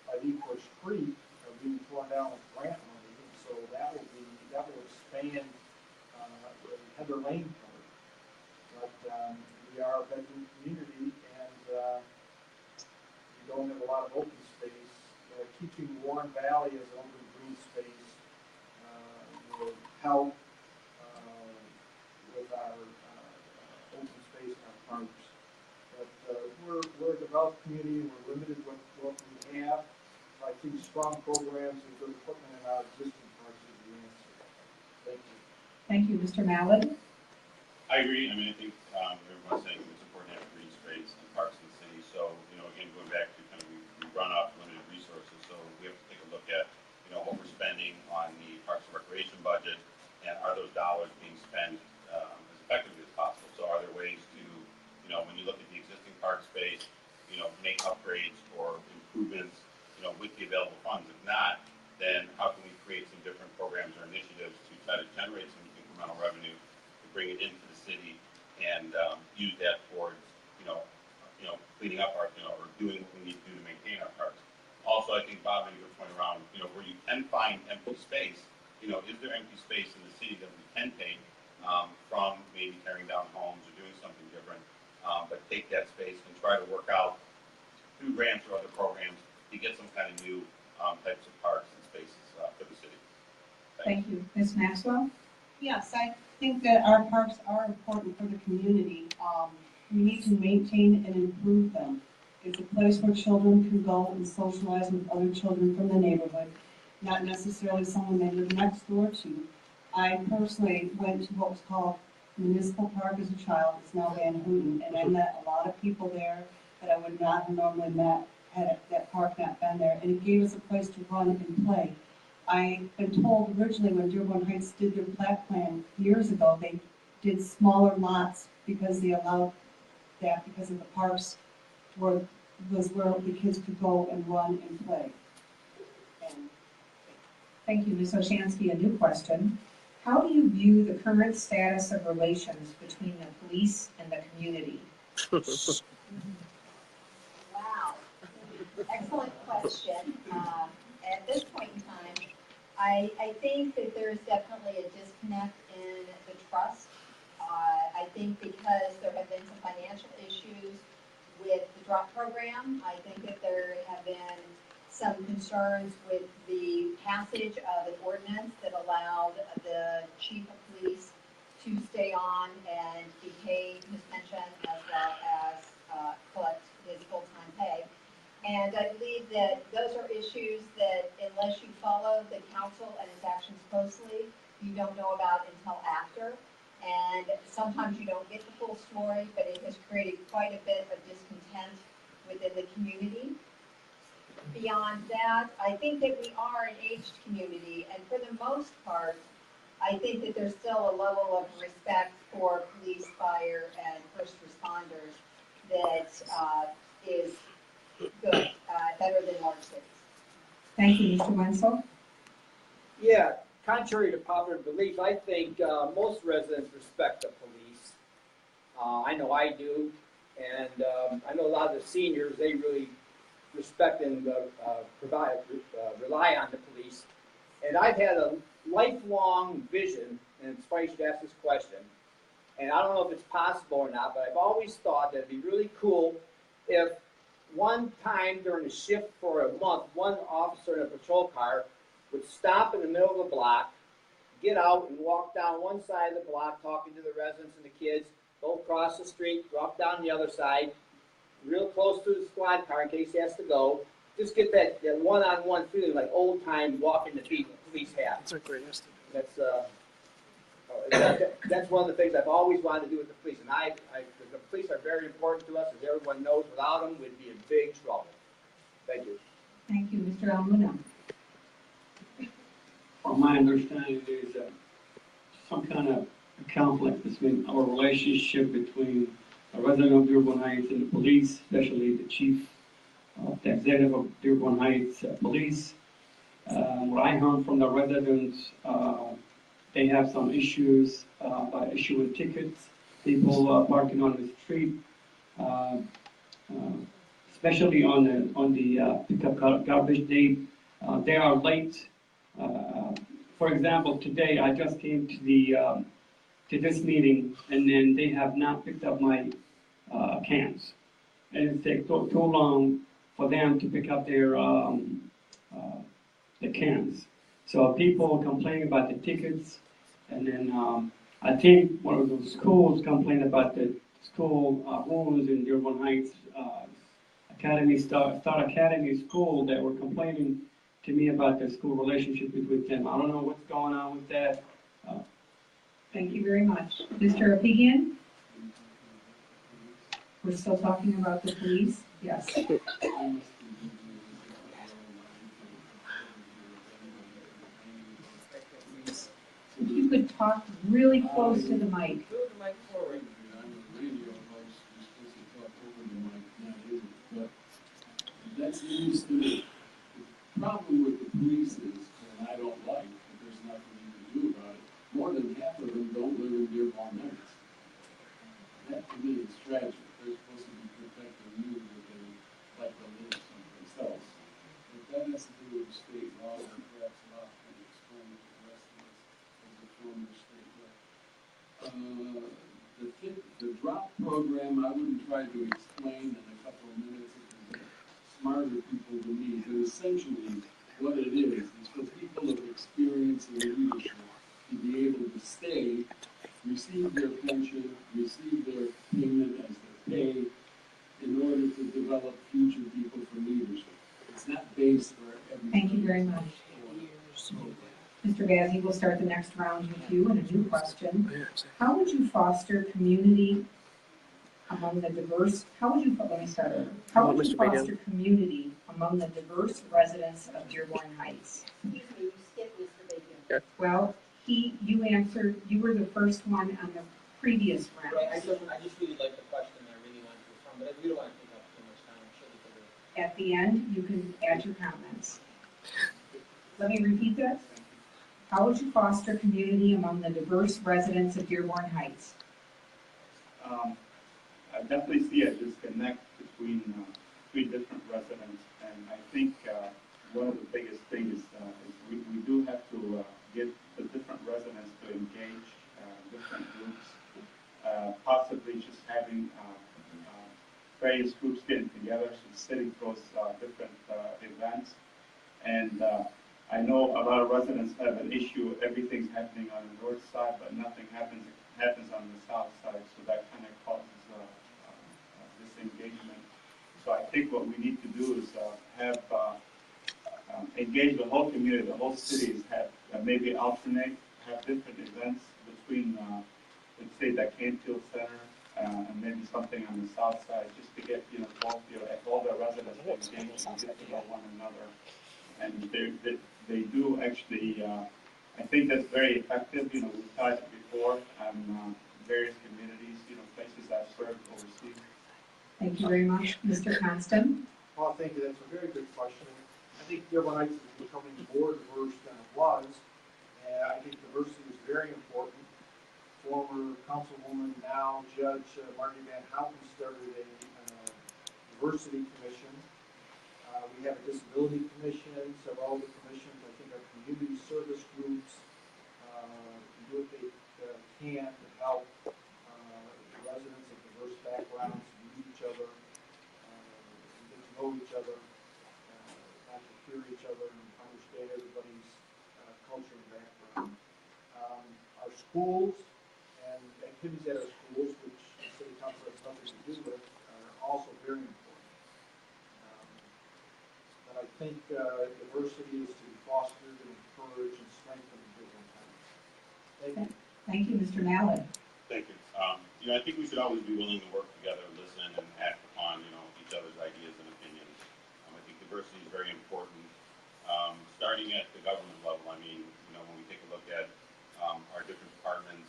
Speaker 8: by Decoy Creek are being torn down with grant money, and so that will expand the Heather Lane Park. But we are a bedroom community, and we don't have a lot of open space. Keeping Warren Valley as an open green space will help with our open space in our parks. But we're a developed community, and we're limited with what we have. I think strong programs and good equipment in our existing parks is the answer. Thank you.
Speaker 1: Thank you. Mr. Mallard?
Speaker 9: I agree. I mean, I think everyone's saying it's important to have green space and parks in the city. So, again, going back to kind of we run off limited resources. So we have to take a look at, what we're spending on the Parks and Recreation budget, and are those dollars being spent as effectively as possible? So are there ways to, when you look at the existing park space, make upgrades or improvements, with the available funds? If not, then how can we create some different programs or initiatives to try to generate some incremental revenue to bring it into the city and use that towards, cleaning up our, or doing what we need to do to maintain our parks. Also, I think Bob made a good point around, where you can find empty space, is there empty space in the city that we can take from maybe tearing down homes or doing something different, but take that space and try to work out through grants or other programs to get some kind of new types of parks and spaces for the city.
Speaker 1: Thank you. Ms. Maxwell?
Speaker 10: Yes, I think that our parks are important for the community. We need to maintain and improve them. It's a place where children can go and socialize with other children from the neighborhood, not necessarily someone they live next door to. I personally went to what was called Municipal Park as a child. It's now Van Houten, and I met a lot of people there that I would not have normally met had that park not been there. And it gave us a place to run and play. I've been told originally when Dearborn Heights did their plat plan years ago, they did smaller lots because they allowed that because of the parks was where the kids could go and run and play. And
Speaker 1: Thank you, Ms. Oshansky. A new question. How do you view the current status of relations between the police and the community?
Speaker 11: Wow, excellent question. At this point in time, I think that there's definitely a disconnect in the trust. I think because there have been some financial issues with the drop program, I think that there have been some concerns with the passage of an ordinance that allowed the chief of police to stay on and be paid his pension as well as collect his full-time pay. And I believe that those are issues that unless you follow the council and its actions closely, you don't know about until after. And sometimes you don't get the full story, but it has created quite a bit of discontent within the community. Beyond that, I think that we are an aged community, and for the most part, I think that there's still a level of respect for police, fire, and first responders that is good, better than large cities.
Speaker 1: Thank you, Mr. Wenzel.
Speaker 12: Yeah, contrary to popular belief, I think most residents respect the police. I know I do, and I know a lot of the seniors, they really respect and rely on the police. And I've had a lifelong vision, and it's funny you should ask this question, and I don't know if it's possible or not, but I've always thought that it'd be really cool if one time during a shift for a month, one officer in a patrol car would stop in the middle of the block, get out and walk down one side of the block talking to the residents and the kids, go across the street, walk down the other side, real close to the squad car in case he has to go. Just get that one-on-one feeling like old time walking the beat police have.
Speaker 7: That's a great estimate.
Speaker 12: That's one of the things I've always wanted to do with the police. And the police are very important to us, as everyone knows. Without them, we'd be in big trouble. Thank you.
Speaker 1: Thank you, Mr. Almuno.
Speaker 3: From my understanding, there's some kind of conflict between our relationship between the resident of Dearborn Heights and the police, especially the chief of the executive of Dearborn Heights Police. What I heard from the residents, they have some issues by issuing tickets, people parking on the street, especially on the pickup garbage day. They are late. For example, today I just came to this meeting, and then they have not picked up my cans, and it takes too long for them to pick up their the cans. So people complain about the tickets, and then I think one of the schools complained about the school rules in Dearborn Heights Academy, Star Academy School, that were complaining to me about the school relationship between them. I don't know what's going on with that.
Speaker 1: Thank you very much. Mr. Apigian? We're still talking about the police? Yes. If you could talk really close to the mic.
Speaker 13: Move the mic forward.
Speaker 4: That seems to me, the problem with the police is, and I don't like, but there's nothing you can do about it, more than half of them don't live in Dearborn Heights. That to me is tragic. They're supposed to be protecting you, but they like to live someplace else. But that has to do with state law, and perhaps law can explain to the rest of us as a former state rep. The drop program, I wouldn't try to explain in a couple of minutes. Smarter people than me, but essentially what it is for people of experience and leadership to be able to stay, receive their pension, receive their payment as their pay, in order to develop future people for leadership. It's not based for everybody.
Speaker 1: Thank you very much. Mr. Bazey, we'll start the next round with you and a new question. How would you foster community among the diverse, how would you foster community among the diverse residents of Dearborn Heights?
Speaker 11: Excuse me, you skipped Mr. Bacon.
Speaker 1: Well, you answered, you were the first one on the previous round.
Speaker 5: Right, I just really like the question, I really want to respond, but we don't want to take up too much time, I'm sure we can do it.
Speaker 1: At the end, you can add your comments. Let me repeat that. How would you foster community among the diverse residents of Dearborn Heights?
Speaker 6: I definitely see a disconnect between three different residents, and I think one of the biggest things is we do have to get the different residents to engage different groups, possibly just having various groups getting together, so setting those different events. And I know a lot of residents have an issue, everything's happening on the north side, but nothing happens on the south side, so that kind of causes disengagement. So I think what we need to do is have engage the whole community, the whole city, is have maybe alternate, have different events between, let's say, the Canfield Center and maybe something on the south side, just to get all the residents engaged and get to know one another. And they do actually, I think that's very effective. We've tried it before on various communities, places I've served overseas.
Speaker 1: Thank you very much. Mr. Constant?
Speaker 8: Well, thank you. That's a very good question. I think Dearborn Heights is becoming more diverse than it was. And I think diversity is very important. Former councilwoman, now Judge Marty Van Houten started a diversity commission. We have a disability commission, several other commissions. I think our community service groups do what they can to help residents of diverse backgrounds meet each other, get know each other, not to fear each other, and understand everybody's culture and background. Our schools and activities at our schools, which the city council has nothing to do with, are also very important. But I think diversity is to be fostered and encouraged and strengthened in Dearborn Heights. Thank you.
Speaker 1: Thank you, Mr. Mallett.
Speaker 9: Thank you. I think we should always be willing to work together, listen, and act upon, each other's ideas and opinions. I think diversity is very important. Starting at the government level, when we take a look at our different departments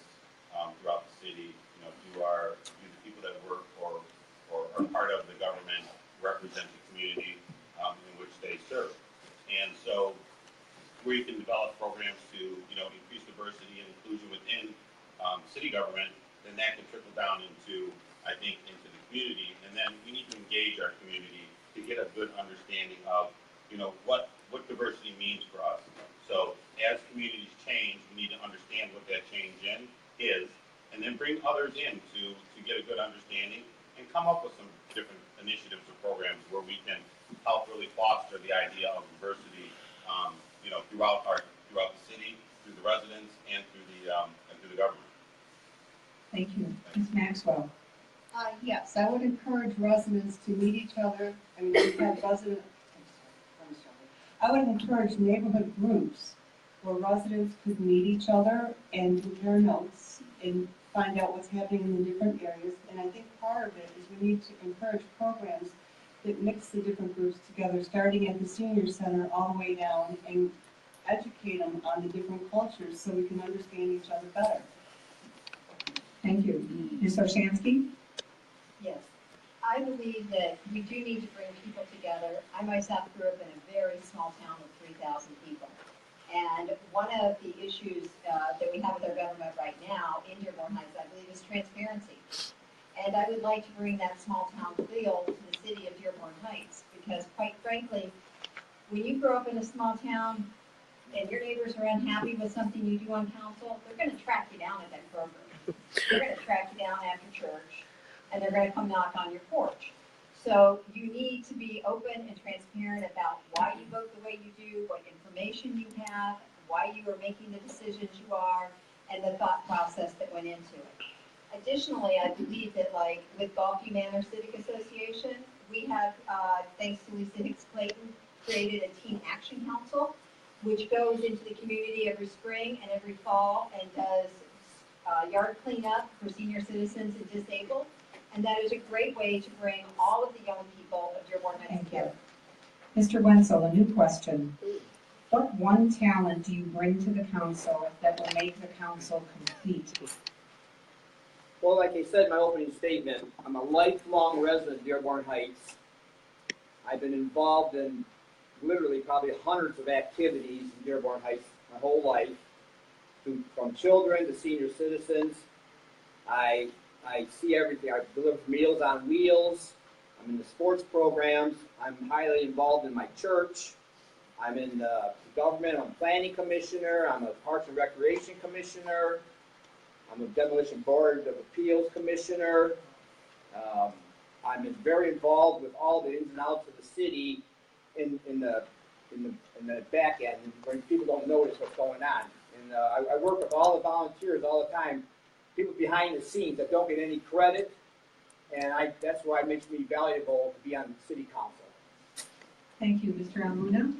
Speaker 9: throughout the city, do the people that work or are part of the government represent the community in which they serve? And so, where you can develop programs to, increase diversity and inclusion within city government, then that can trickle down into the community. And then we need to engage our community to get a good understanding of, what diversity means for us. So as communities change, we need to understand what that change is, and then bring others in to get a good understanding and come up with some different initiatives or programs where we can help really foster the idea of diversity, throughout the city, through the residents, and through the government.
Speaker 1: Thank you. Ms. Maxwell.
Speaker 10: Yes, I would encourage residents to meet each other. I mean, we have I would encourage neighborhood groups where residents could meet each other and compare notes and find out what's happening in the different areas. And I think part of it is we need to encourage programs that mix the different groups together, starting at the senior center all the way down, and educate them on the different cultures so we can understand each other better.
Speaker 1: Thank you. Ms. Oshansky?
Speaker 11: Yes, I believe that we do need to bring people together. I myself grew up in a very small town of 3,000 people. And one of the issues that we have with our government right now in Dearborn Heights, I believe, is transparency. And I would like to bring that small town feel to the city of Dearborn Heights, because quite frankly, when you grow up in a small town and your neighbors are unhappy with something you do on council, they're going to track you down at that program. They're going to track you down after church, and they're going to come knock on your porch. So you need to be open and transparent about why you vote the way you do, what information you have, why you are making the decisions you are, and the thought process that went into it. Additionally, I believe that, like with Gulfview Manor Civic Association, we have, thanks to Lisa Hicks Clayton, created a teen action council, which goes into the community every spring and every fall and does yard cleanup for senior citizens and disabled. And that is a great way to bring all of the young people of Dearborn Heights together.
Speaker 1: Mr. Wenzel, a new question. What one talent do you bring to the council that will make the council complete?
Speaker 12: Well, like I said in my opening statement, I'm a lifelong resident of Dearborn Heights. I've been involved in literally probably hundreds of activities in Dearborn Heights my whole life, from children to senior citizens. I see everything. I deliver Meals on Wheels. I'm in the sports programs. I'm highly involved in my church. I'm in the government. I'm a planning commissioner. I'm a Parks and Recreation commissioner. I'm a Demolition Board of Appeals commissioner. I'm very involved with all the ins and outs of the city in the back end, where people don't notice what's going on. And I work with all the volunteers all the time, people behind the scenes that don't get any credit, and that's why it makes me valuable to be on the city council.
Speaker 1: Thank you, Mr. Almuda.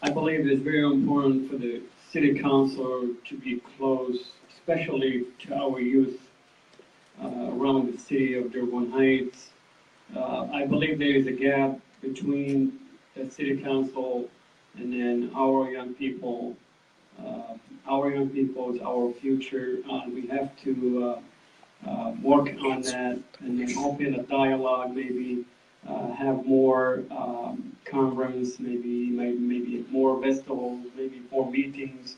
Speaker 3: I believe it's very important for the city council to be close, especially to our youth around the city of Dearborn Heights. I believe there is a gap between the city council and then our young people. Our young people is our future. We have to work on that and then open a dialogue, maybe have more conference, maybe more festivals, maybe more meetings.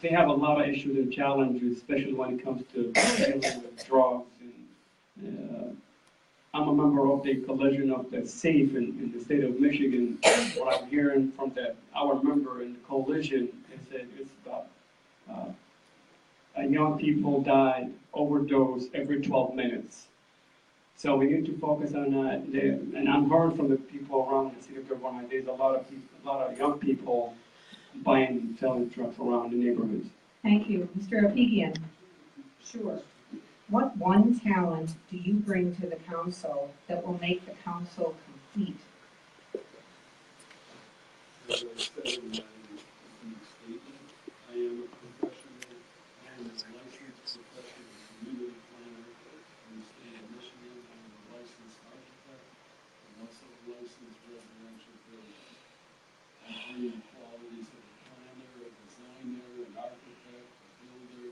Speaker 3: They have a lot of issues and challenges, especially when it comes to dealing with drugs. And I'm a member of the Coalition of the Safe in the state of Michigan. What I'm hearing from our member in the coalition is that it's about young people die overdose every 12 minutes. So we need to focus on and I'm heard from the people around the city of Dearborn, there's a lot of young people buying and selling trucks around the neighborhoods.
Speaker 1: Thank you. Mr. Apigian? Sure. What one talent do you bring to the council that will make the council complete?
Speaker 4: As I said in my opening statement, I am a professional, I am a licensed professional community planner in the state of Michigan. I am a licensed architect. I'm also a licensed residential builder. I bring qualities of a planner, a designer, an architect, a builder,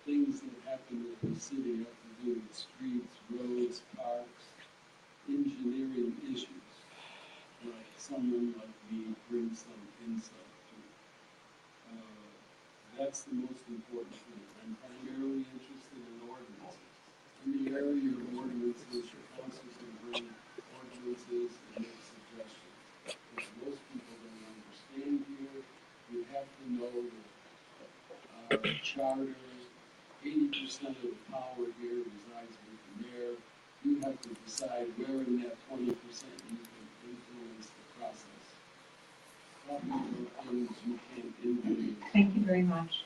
Speaker 4: things that happen in the city have to do with streets, roads, parks, engineering issues. But someone like me brings some insight to it. That's the most important thing. I'm primarily interested in ordinances. In the area of ordinances, your council can bring ordinances and make suggestions. What most people don't understand here, you have to know that charter, 80% of the power here resides with the mayor. You have to decide where in that 20% you can influence the process. Talking about things you can't influence.
Speaker 1: Thank you very much.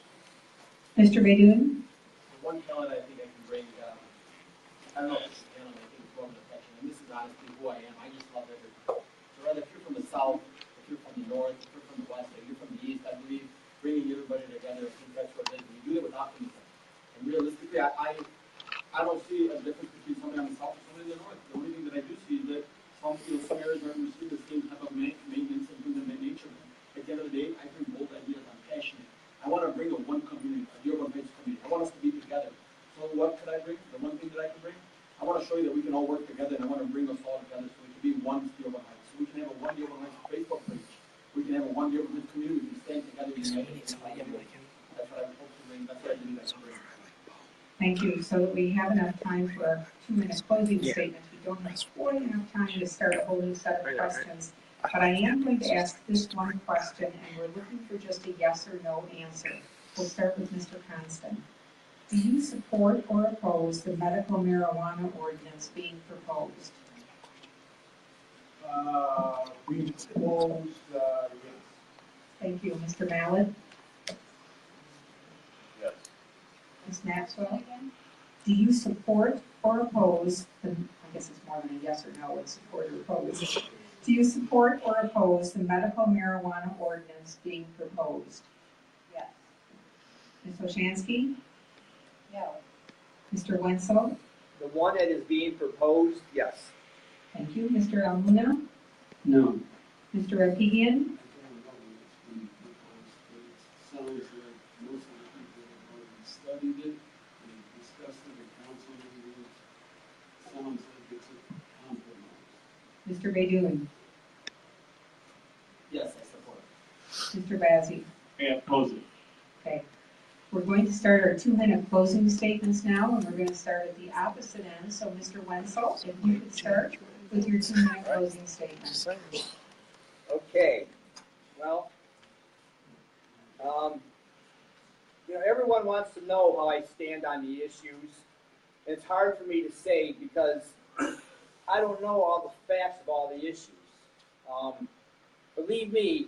Speaker 1: Mr. Baydun?
Speaker 5: One talent I think I can bring, I don't know if this is talent, I think it's more of an affection, and this is honestly who I am. I just love everything. So whether if you're from the south, if you're from the north, if you're from the west, if you're from the east, I believe bringing everybody together, I think that's what it is. And you do it with optimism. And realistically, I don't see a difference between somebody on the south and somebody on the north. The only thing that I do see is that some areas aren't receiving the same type of maintenance and things of that nature. At the end of the day, I bring bold ideas. I'm passionate. I want to bring a one community, a Dearborn Heights community. I want us to be together. So what could I bring? The one thing that I can bring? I want to show you that we can all work together, and I want to bring us all together so we can be one Dearborn Heights. So we can have a one Dearborn Heights Facebook page. We can have a one Dearborn Heights community. We stand together. United. That's what I hope to bring. That's what I believe I can bring.
Speaker 1: Thank you. So that we have enough time for a 2-minute closing statement. We don't have quite enough time to start a whole new set of questions. But I am going to ask this one question, and we're looking for just a yes or no answer. We'll start with Mr. Constant. Do you support or oppose the medical marijuana ordinance being proposed?
Speaker 8: We proposed, yes.
Speaker 1: Thank you. Mr. Mallett?
Speaker 9: Yes.
Speaker 1: Ms. Maxwell? Do you support or oppose I guess it's more than a yes or no, it's support or oppose. Do you support or oppose the medical marijuana ordinance being proposed?
Speaker 10: Yes.
Speaker 1: Ms. Oshansky?
Speaker 10: No.
Speaker 1: Mr. Wenzel?
Speaker 12: The one that is being proposed, yes.
Speaker 1: Thank you. Mr. Almuna?
Speaker 3: No.
Speaker 1: Mr. Apigian?
Speaker 4: I don't know what's being proposed, but it sounds like most of the people have already studied it and discussed it at council meetings. Sounds like it's a compromise.
Speaker 1: Mr. Baydun?
Speaker 5: Yes, I support it.
Speaker 1: Mr. Bazey?
Speaker 3: I oppose it.
Speaker 1: Okay. We're going to start our 2-minute closing statements now, and we're going to start at the opposite end. So, Mr. Wenzel, if you could start with your 2-minute closing statement.
Speaker 12: Okay, well, everyone wants to know how I stand on the issues. It's hard for me to say because I don't know all the facts of all the issues. Believe me,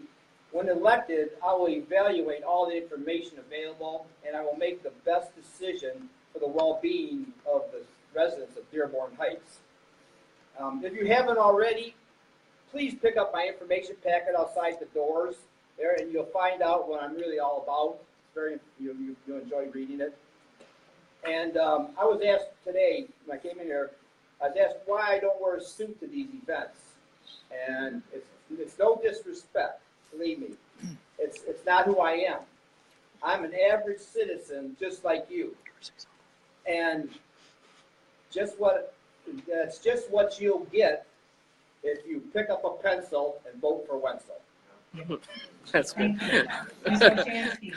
Speaker 12: when elected, I will evaluate all the information available and I will make the best decision for the well-being of the residents of Dearborn Heights. If you haven't already, please pick up my information packet outside the doors there, and you'll find out what I'm really all about. It's you'll enjoy reading it. And I was asked today when I came in here, I was asked why I don't wear a suit to these events, and it's no disrespect, believe me. It's not who I am. I'm an average citizen just like you, and that's just what you'll get if you pick up a pencil and vote for Wenzel.
Speaker 7: That's good.
Speaker 1: Ms. Oshansky?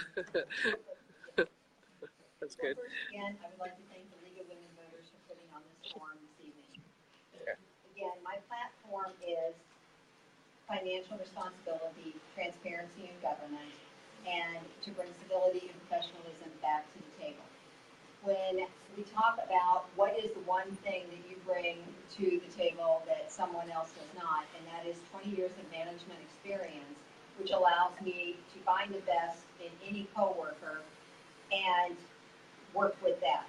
Speaker 7: That's good.
Speaker 11: First, again, I would like to thank the League of Women Voters for putting on this forum this evening. Again, my platform is financial responsibility, transparency in government, and to bring civility and professionalism back to the table. When we talk about what is the one thing that you bring to the table that someone else does not, and that is 20 years of management experience, which allows me to find the best in any coworker and work with that.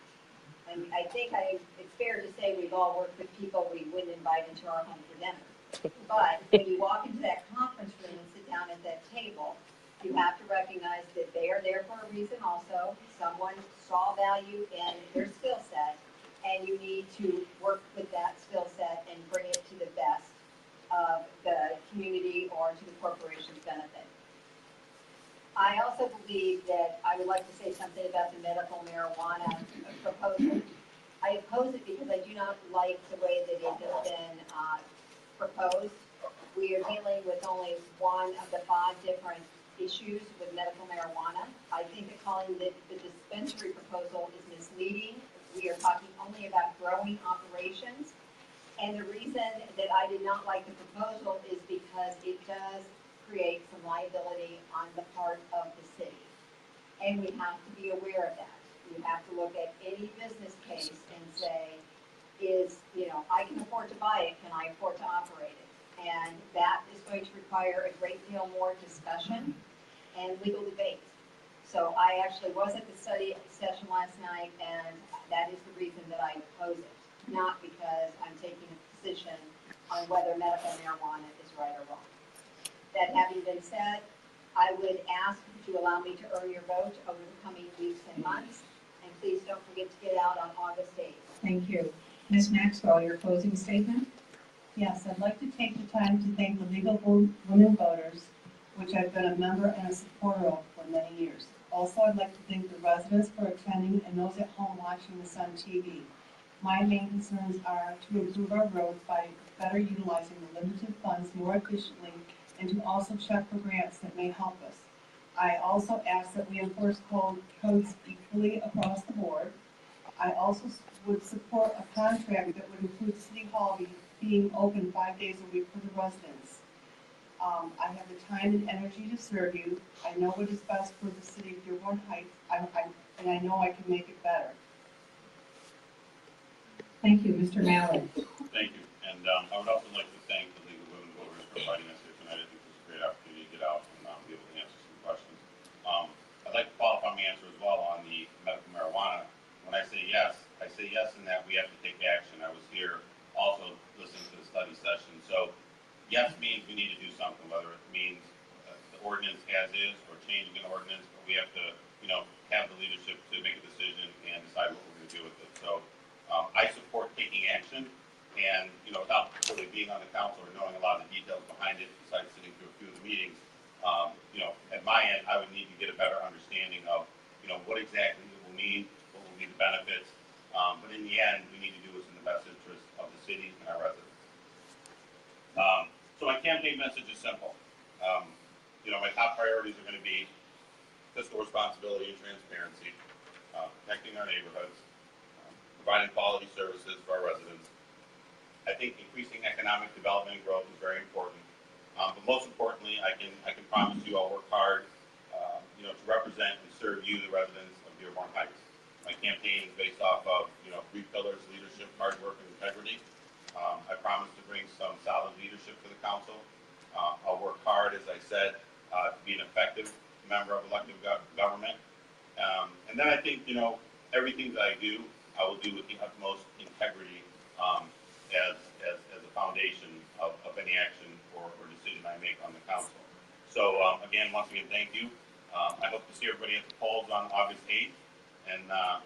Speaker 11: And I think it's fair to say we've all worked with people we wouldn't invite into our home for dinner. But when you walk into that conference room and sit down at that table, you have to recognize that they are there for a reason also. Someone saw value in their skill set, and you need to work with that skill set and bring it to the best of the community or to the corporation's benefit. I also believe that I would like to say something about the medical marijuana proposal. I oppose it because I do not like the way that it has been proposed. We are dealing with only one of the 5 different issues with medical marijuana. I think that calling the dispensary proposal is misleading. We are talking only about growing operations. And the reason that I did not like the proposal is because it does create some liability on the part of the city. And we have to be aware of that. You have to look at any business case and say, I can afford to buy it, can I afford to operate it? And that is going to require a great deal more discussion and legal debate. So I actually was at the study session last night, and that is the reason that I oppose it, not because I'm taking a position on whether medical marijuana is right or wrong. That having been said, I would ask to allow me to earn your vote over the coming weeks and months, and please don't forget to get out on August 8th.
Speaker 1: Thank you. Ms. Maxwell, your closing statement?
Speaker 10: Yes, I'd like to take the time to thank the League of Women Voters, which I've been a member and a supporter of for many years. Also, I'd like to thank the residents for attending and those at home watching this on TV. My main concerns are to improve our roads by better utilizing the limited funds more efficiently and to also check for grants that may help us. I also ask that we enforce codes equally across the board. I also would support a contract that would include City Hall being open 5 days a week for the residents. I have the time and energy to serve you. I know what is best for the city of Dearborn Heights, and I know I can make it better.
Speaker 1: Thank you, Mr. Mallett.
Speaker 9: Thank you. And I would also like to thank the League of Women Voters for inviting us here tonight. I think this is a great opportunity to get out and be able to answer some questions. I'd like to qualify my answer as well on the medical marijuana. When I say yes in that we have to take action. I was here also listening to the study session. So yes means we need to do something, whether it means the ordinance as is or changing an ordinance, but we have to, have the leadership to make a decision and decide what we're going to do with it. So I support taking action, and without really being on the council or knowing a lot of the details behind it, besides sitting through a few of the meetings, at my end, I would need to get a better understanding of, what exactly it will mean, what will be the benefits. But in the end, we need to do what's in the best interest of the city and our residents. So my campaign message is simple. My top priorities are going to be fiscal responsibility and transparency, protecting our neighborhoods, providing quality services for our residents. I think increasing economic development and growth is very important. But most importantly, I can promise you I'll work hard, to represent and serve you, the residents of Dearborn Heights. My campaign is based off of, 3 pillars: leadership, hard work, and integrity. I promise to bring some solid leadership to the council. I'll work hard, as I said, to be an effective member of elected government. And then I think, everything that I do, I will do with the utmost integrity as a foundation of any action or decision I make on the council. So again, once again, thank you. I hope to see everybody at the polls on August 8th. And I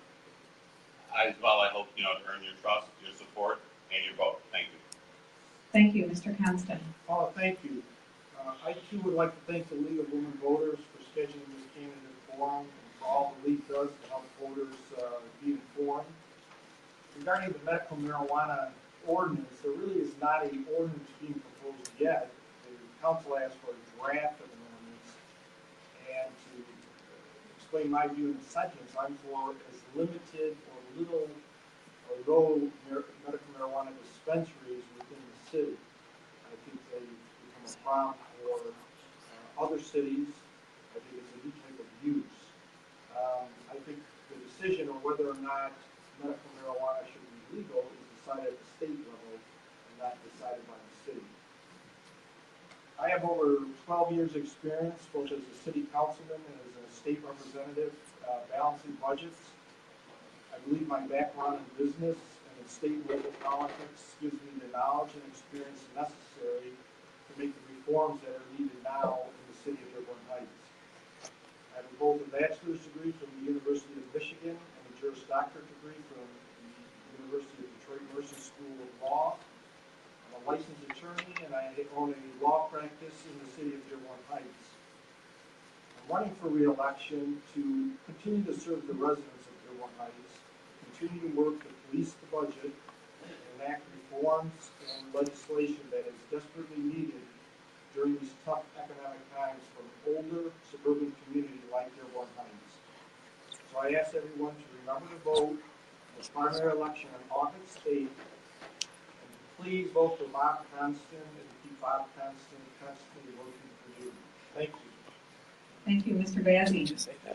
Speaker 9: hope, to earn your trust, your support, and your vote. Thank you.
Speaker 1: Thank you, Mr. Constant.
Speaker 8: Thank you. I too would like to thank the League of Women Voters for scheduling this candidate forum and for all the league does to help voters be informed. Regarding the medical marijuana ordinance, there really is not an ordinance being proposed yet. The council asked for a draft of an ordinance, and to explain my view in a sentence, I'm for as limited or little or no medical marijuana dispensaries within the city. I think they become a problem for other cities. I think it's a new type of use. I think the decision on whether or not medical marijuana should be legal is decided at the state level and not decided by the city. I have over 12 years' experience, both as a city councilman and as a state representative, balancing budgets. I believe my background in business and in state and local politics gives me the knowledge and experience necessary to make the reforms that are needed now in the city of Dearborn Heights. I have both a bachelor's degree from the University of Michigan and a Juris Doctorate degree from the University of Detroit Mercy School of Law. I'm a licensed attorney and I own a law practice in the city of Dearborn Heights. I'm running for re-election to continue to serve the residents of Dearborn Heights, continue to work to police the budget, and enact reforms and legislation that is desperately needed during these tough economic times for an older suburban community like Dearborn Heights. So I ask everyone to remember to vote in the primary election on August 8th. Please vote for Bob Constant and keep Bob Constant constantly working for you. Thank you.
Speaker 1: Thank you, Mr. Bazey.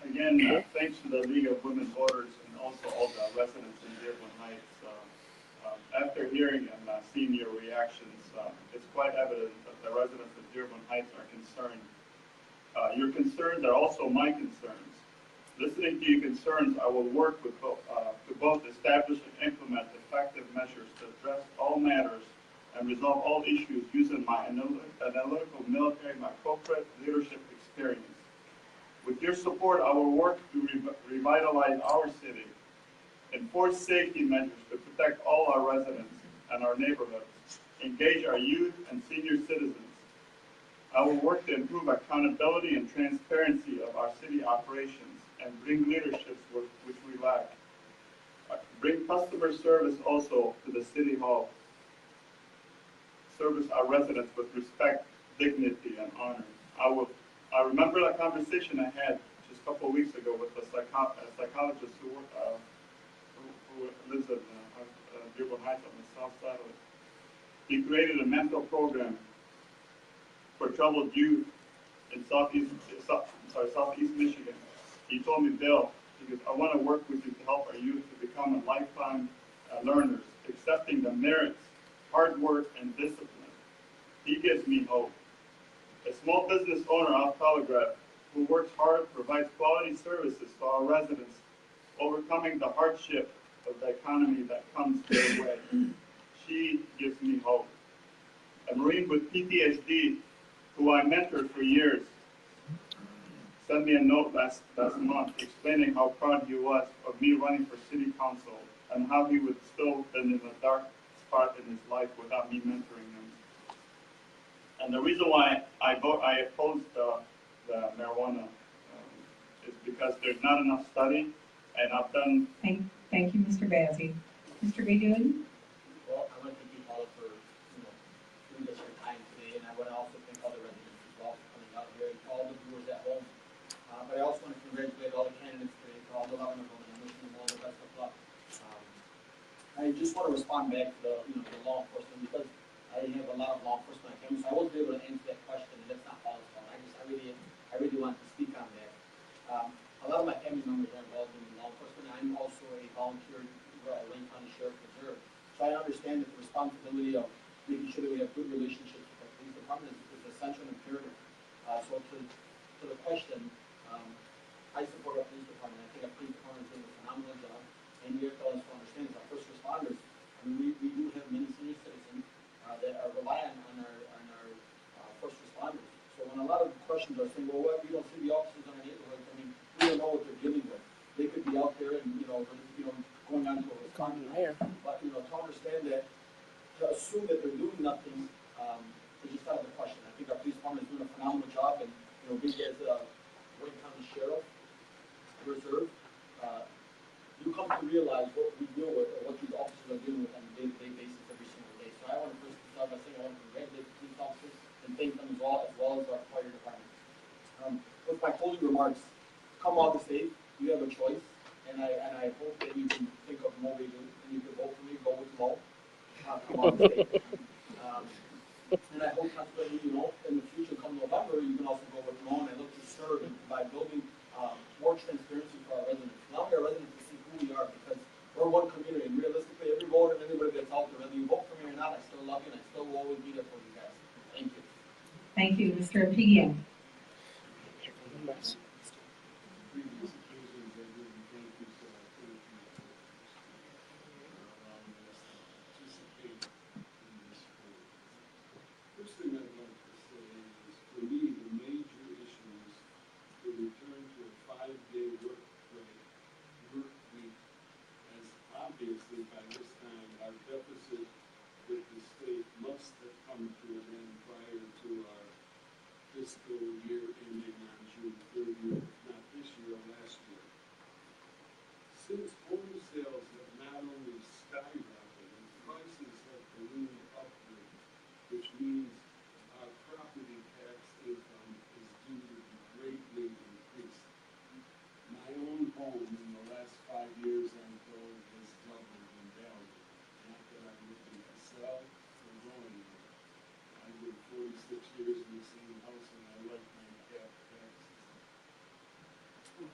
Speaker 6: Again, thanks to the League of Women Voters and also all the residents in Dearborn Heights. After hearing and seeing your reactions, it's quite evident that the residents of Dearborn Heights are concerned. Your concerns are also my concerns. Listening to your concerns, I will work with to both establish and implement effective measures to address all matters and resolve all issues using my analytical military, my corporate leadership experience. With your support, I will work to revitalize our city, enforce safety measures to protect all our residents and our neighborhoods, engage our youth and senior citizens. I will work to improve accountability and transparency of our city operations and bring leadership which we lack. Bring customer service also to the City Hall. Service our residents with respect, dignity, and honor. I remember that conversation I had just a couple of weeks ago with a psychologist who lives in Dearborn Heights on the south side of it. He created a mental program for troubled youth in southeast Michigan. He told me, Bill, he goes, I want to work with you to help our youth to become a lifetime learners, accepting the merits, hard work, and discipline. He gives me hope. A small business owner off Telegraph who works hard, provides quality services to our residents, overcoming the hardship of the economy that comes their way. She gives me hope. A Marine with PTSD who I mentored for years sent me a note last month explaining how proud he was of me running for city council and how he would still been in a dark spot in his life without me mentoring him. And the reason why I opposed the marijuana is because there's not enough study, and I've done.
Speaker 1: Thank you, Mr. Bazey. Mr. Bedoun?
Speaker 5: Well, I want to thank you all for giving us your time today, and I want to also thank all the residents as well for coming out here and all the viewers at home. But I also want to congratulate all the candidates today for all the love and the vote, and wishing them all the best of luck. I just want to respond back to the law enforcement because I have a lot of law enforcement accounts. So I wasn't able to answer that question, and that's not Paul's fault. I really want to speak on that. A lot of my family members are involved in law enforcement. I'm also a volunteer at Wayne County Sheriff Reserve. So I understand that the responsibility of making sure that we have good relationships with the police department is essential and imperative. So to the question, I support our police department. I think our police department is doing a phenomenal job. And you have to also understand that our first responders, I mean, we do have many senior citizens that are relying on our first responders. So when a lot of questions are saying, well, we don't see the officers in our neighborhoods, I mean, we don't know what they're dealing with. They could be out there and, going on to a response. But, to understand that, to assume that they're doing nothing, is just out of the question. I think our police department is doing a phenomenal job, and, being as Wayne County Sheriff Reserve, you come to realize what we deal with, or what these officers are dealing with on a day-to-day basis every single day. So I want to first start by saying I want to congratulate the police officers and thank them as well as our fire department. With my closing remarks, come August 8th, you have a choice, and I hope that you can think of Mo Bedoun, and you can vote for me, go with Mo. Come August 8th. And I hope consequently, in the future, come November, you can also go with Mo, and I look to serve by building more transparency for our residents. Now our residents to see who we are, because we're one
Speaker 1: Mr. Apigian.
Speaker 4: Previous occasions, I didn't thank you, so I thank you for allowing us to participate in this forum. First thing I'd like to say is, for me, the major issue is the return to a 5-day work week, as obviously by this time, our deficit with the state must have come to an end prior to our fiscal year ending on June 30th, if not this year, last year. Since home sales have not only skyrocketed, prices have ballooned upward, which means our property tax income is due to be greatly increased. My own home in the last 5 years, I'm told, has doubled in value. Not that I'm looking to sell or go anywhere. I lived 46 years in the same house and I like my taxes. The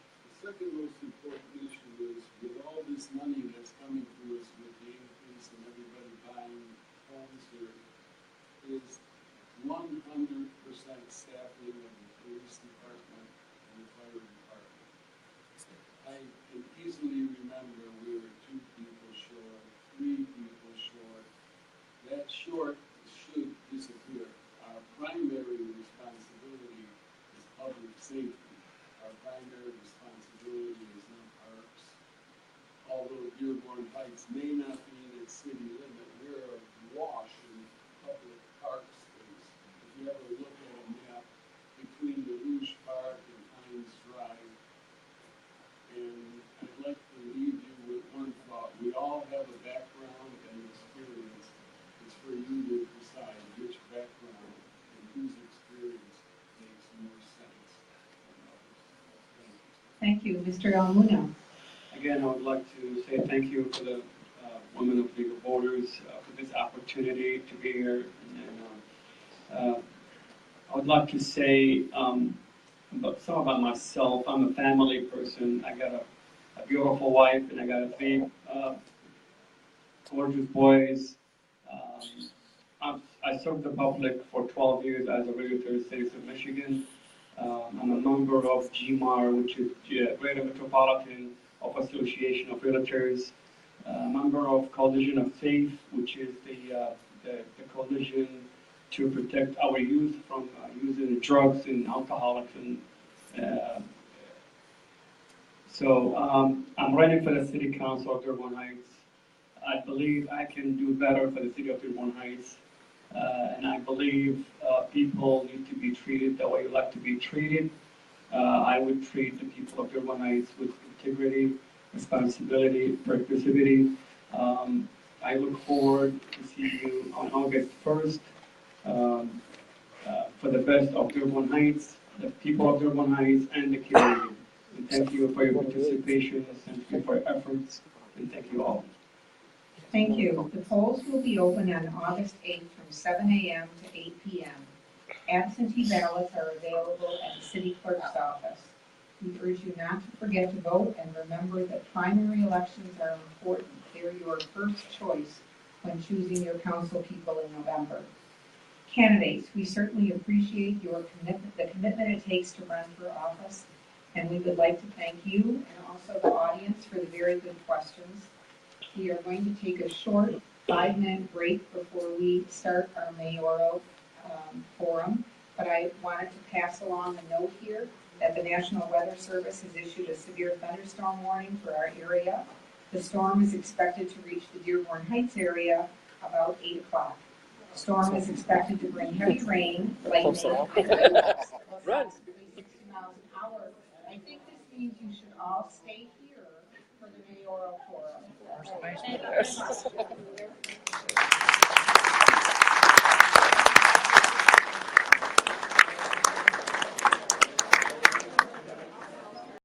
Speaker 4: second most important issue is, with all this money that's coming to us with the increase in everybody buying homes here, is 100% staffing of the police department and the fire department. I can easily remember we were 2 people short, 3 people short. That short should disappear. Our primary responsibility is public safety. Our primary responsibility is in parks. Although Dearborn Heights may not be in its city limit, we're awash in public park space. If you ever look at a map between the Rouge Park and Hines Drive, and I'd like to leave you with one thought. We all have a background and experience. It's for you to decide which background and whose experience makes more sense than others. Thank you.
Speaker 1: Thank you. Mr. Almuno.
Speaker 3: Again, I would like to say thank you for the women of League of Voters for this opportunity to be here. And I would like to say some about myself. I'm a family person. I got a beautiful wife and I got 3 gorgeous boys. I served the public for 12 years as a realtor in the state of Michigan. I'm a member of GMAR, which is Greater Metropolitan Association of Realtors. Member of Coalition of Faith, which is the coalition to protect our youth from using drugs and alcoholics. And so I'm running for the City Council of Dearborn Heights. I believe I can do better for the City of Dearborn Heights. And I believe people need to be treated the way you like to be treated. I would treat the people of Dearborn Heights with integrity, responsibility, purposivity. I look forward to see you on August 1st for the best of Dearborn Heights, the people of Dearborn Heights, and the community. And thank you for your participation, thank you for your efforts, and thank you all.
Speaker 1: Thank you. The polls will be open on August 8th from 7 a.m. to 8 p.m. Absentee ballots are available at the city clerk's office. We urge you not to forget to vote, and remember that primary elections are important. They're your first choice when choosing your council people in November. Candidates, we certainly appreciate your commitment, the commitment it takes to run for office, and we would like to thank you and also the audience for the very good questions. We are going to take a short 5-minute break before we start our mayoral forum, but I wanted to pass along a note here that the National Weather Service has issued a severe thunderstorm warning for our area. The storm is expected to reach the Dearborn Heights area about 8 o'clock. The storm is expected to bring heavy rain, lightning, and
Speaker 7: Run.
Speaker 1: 60 miles an hour. I think this means you should all stay here for the mayoral forum.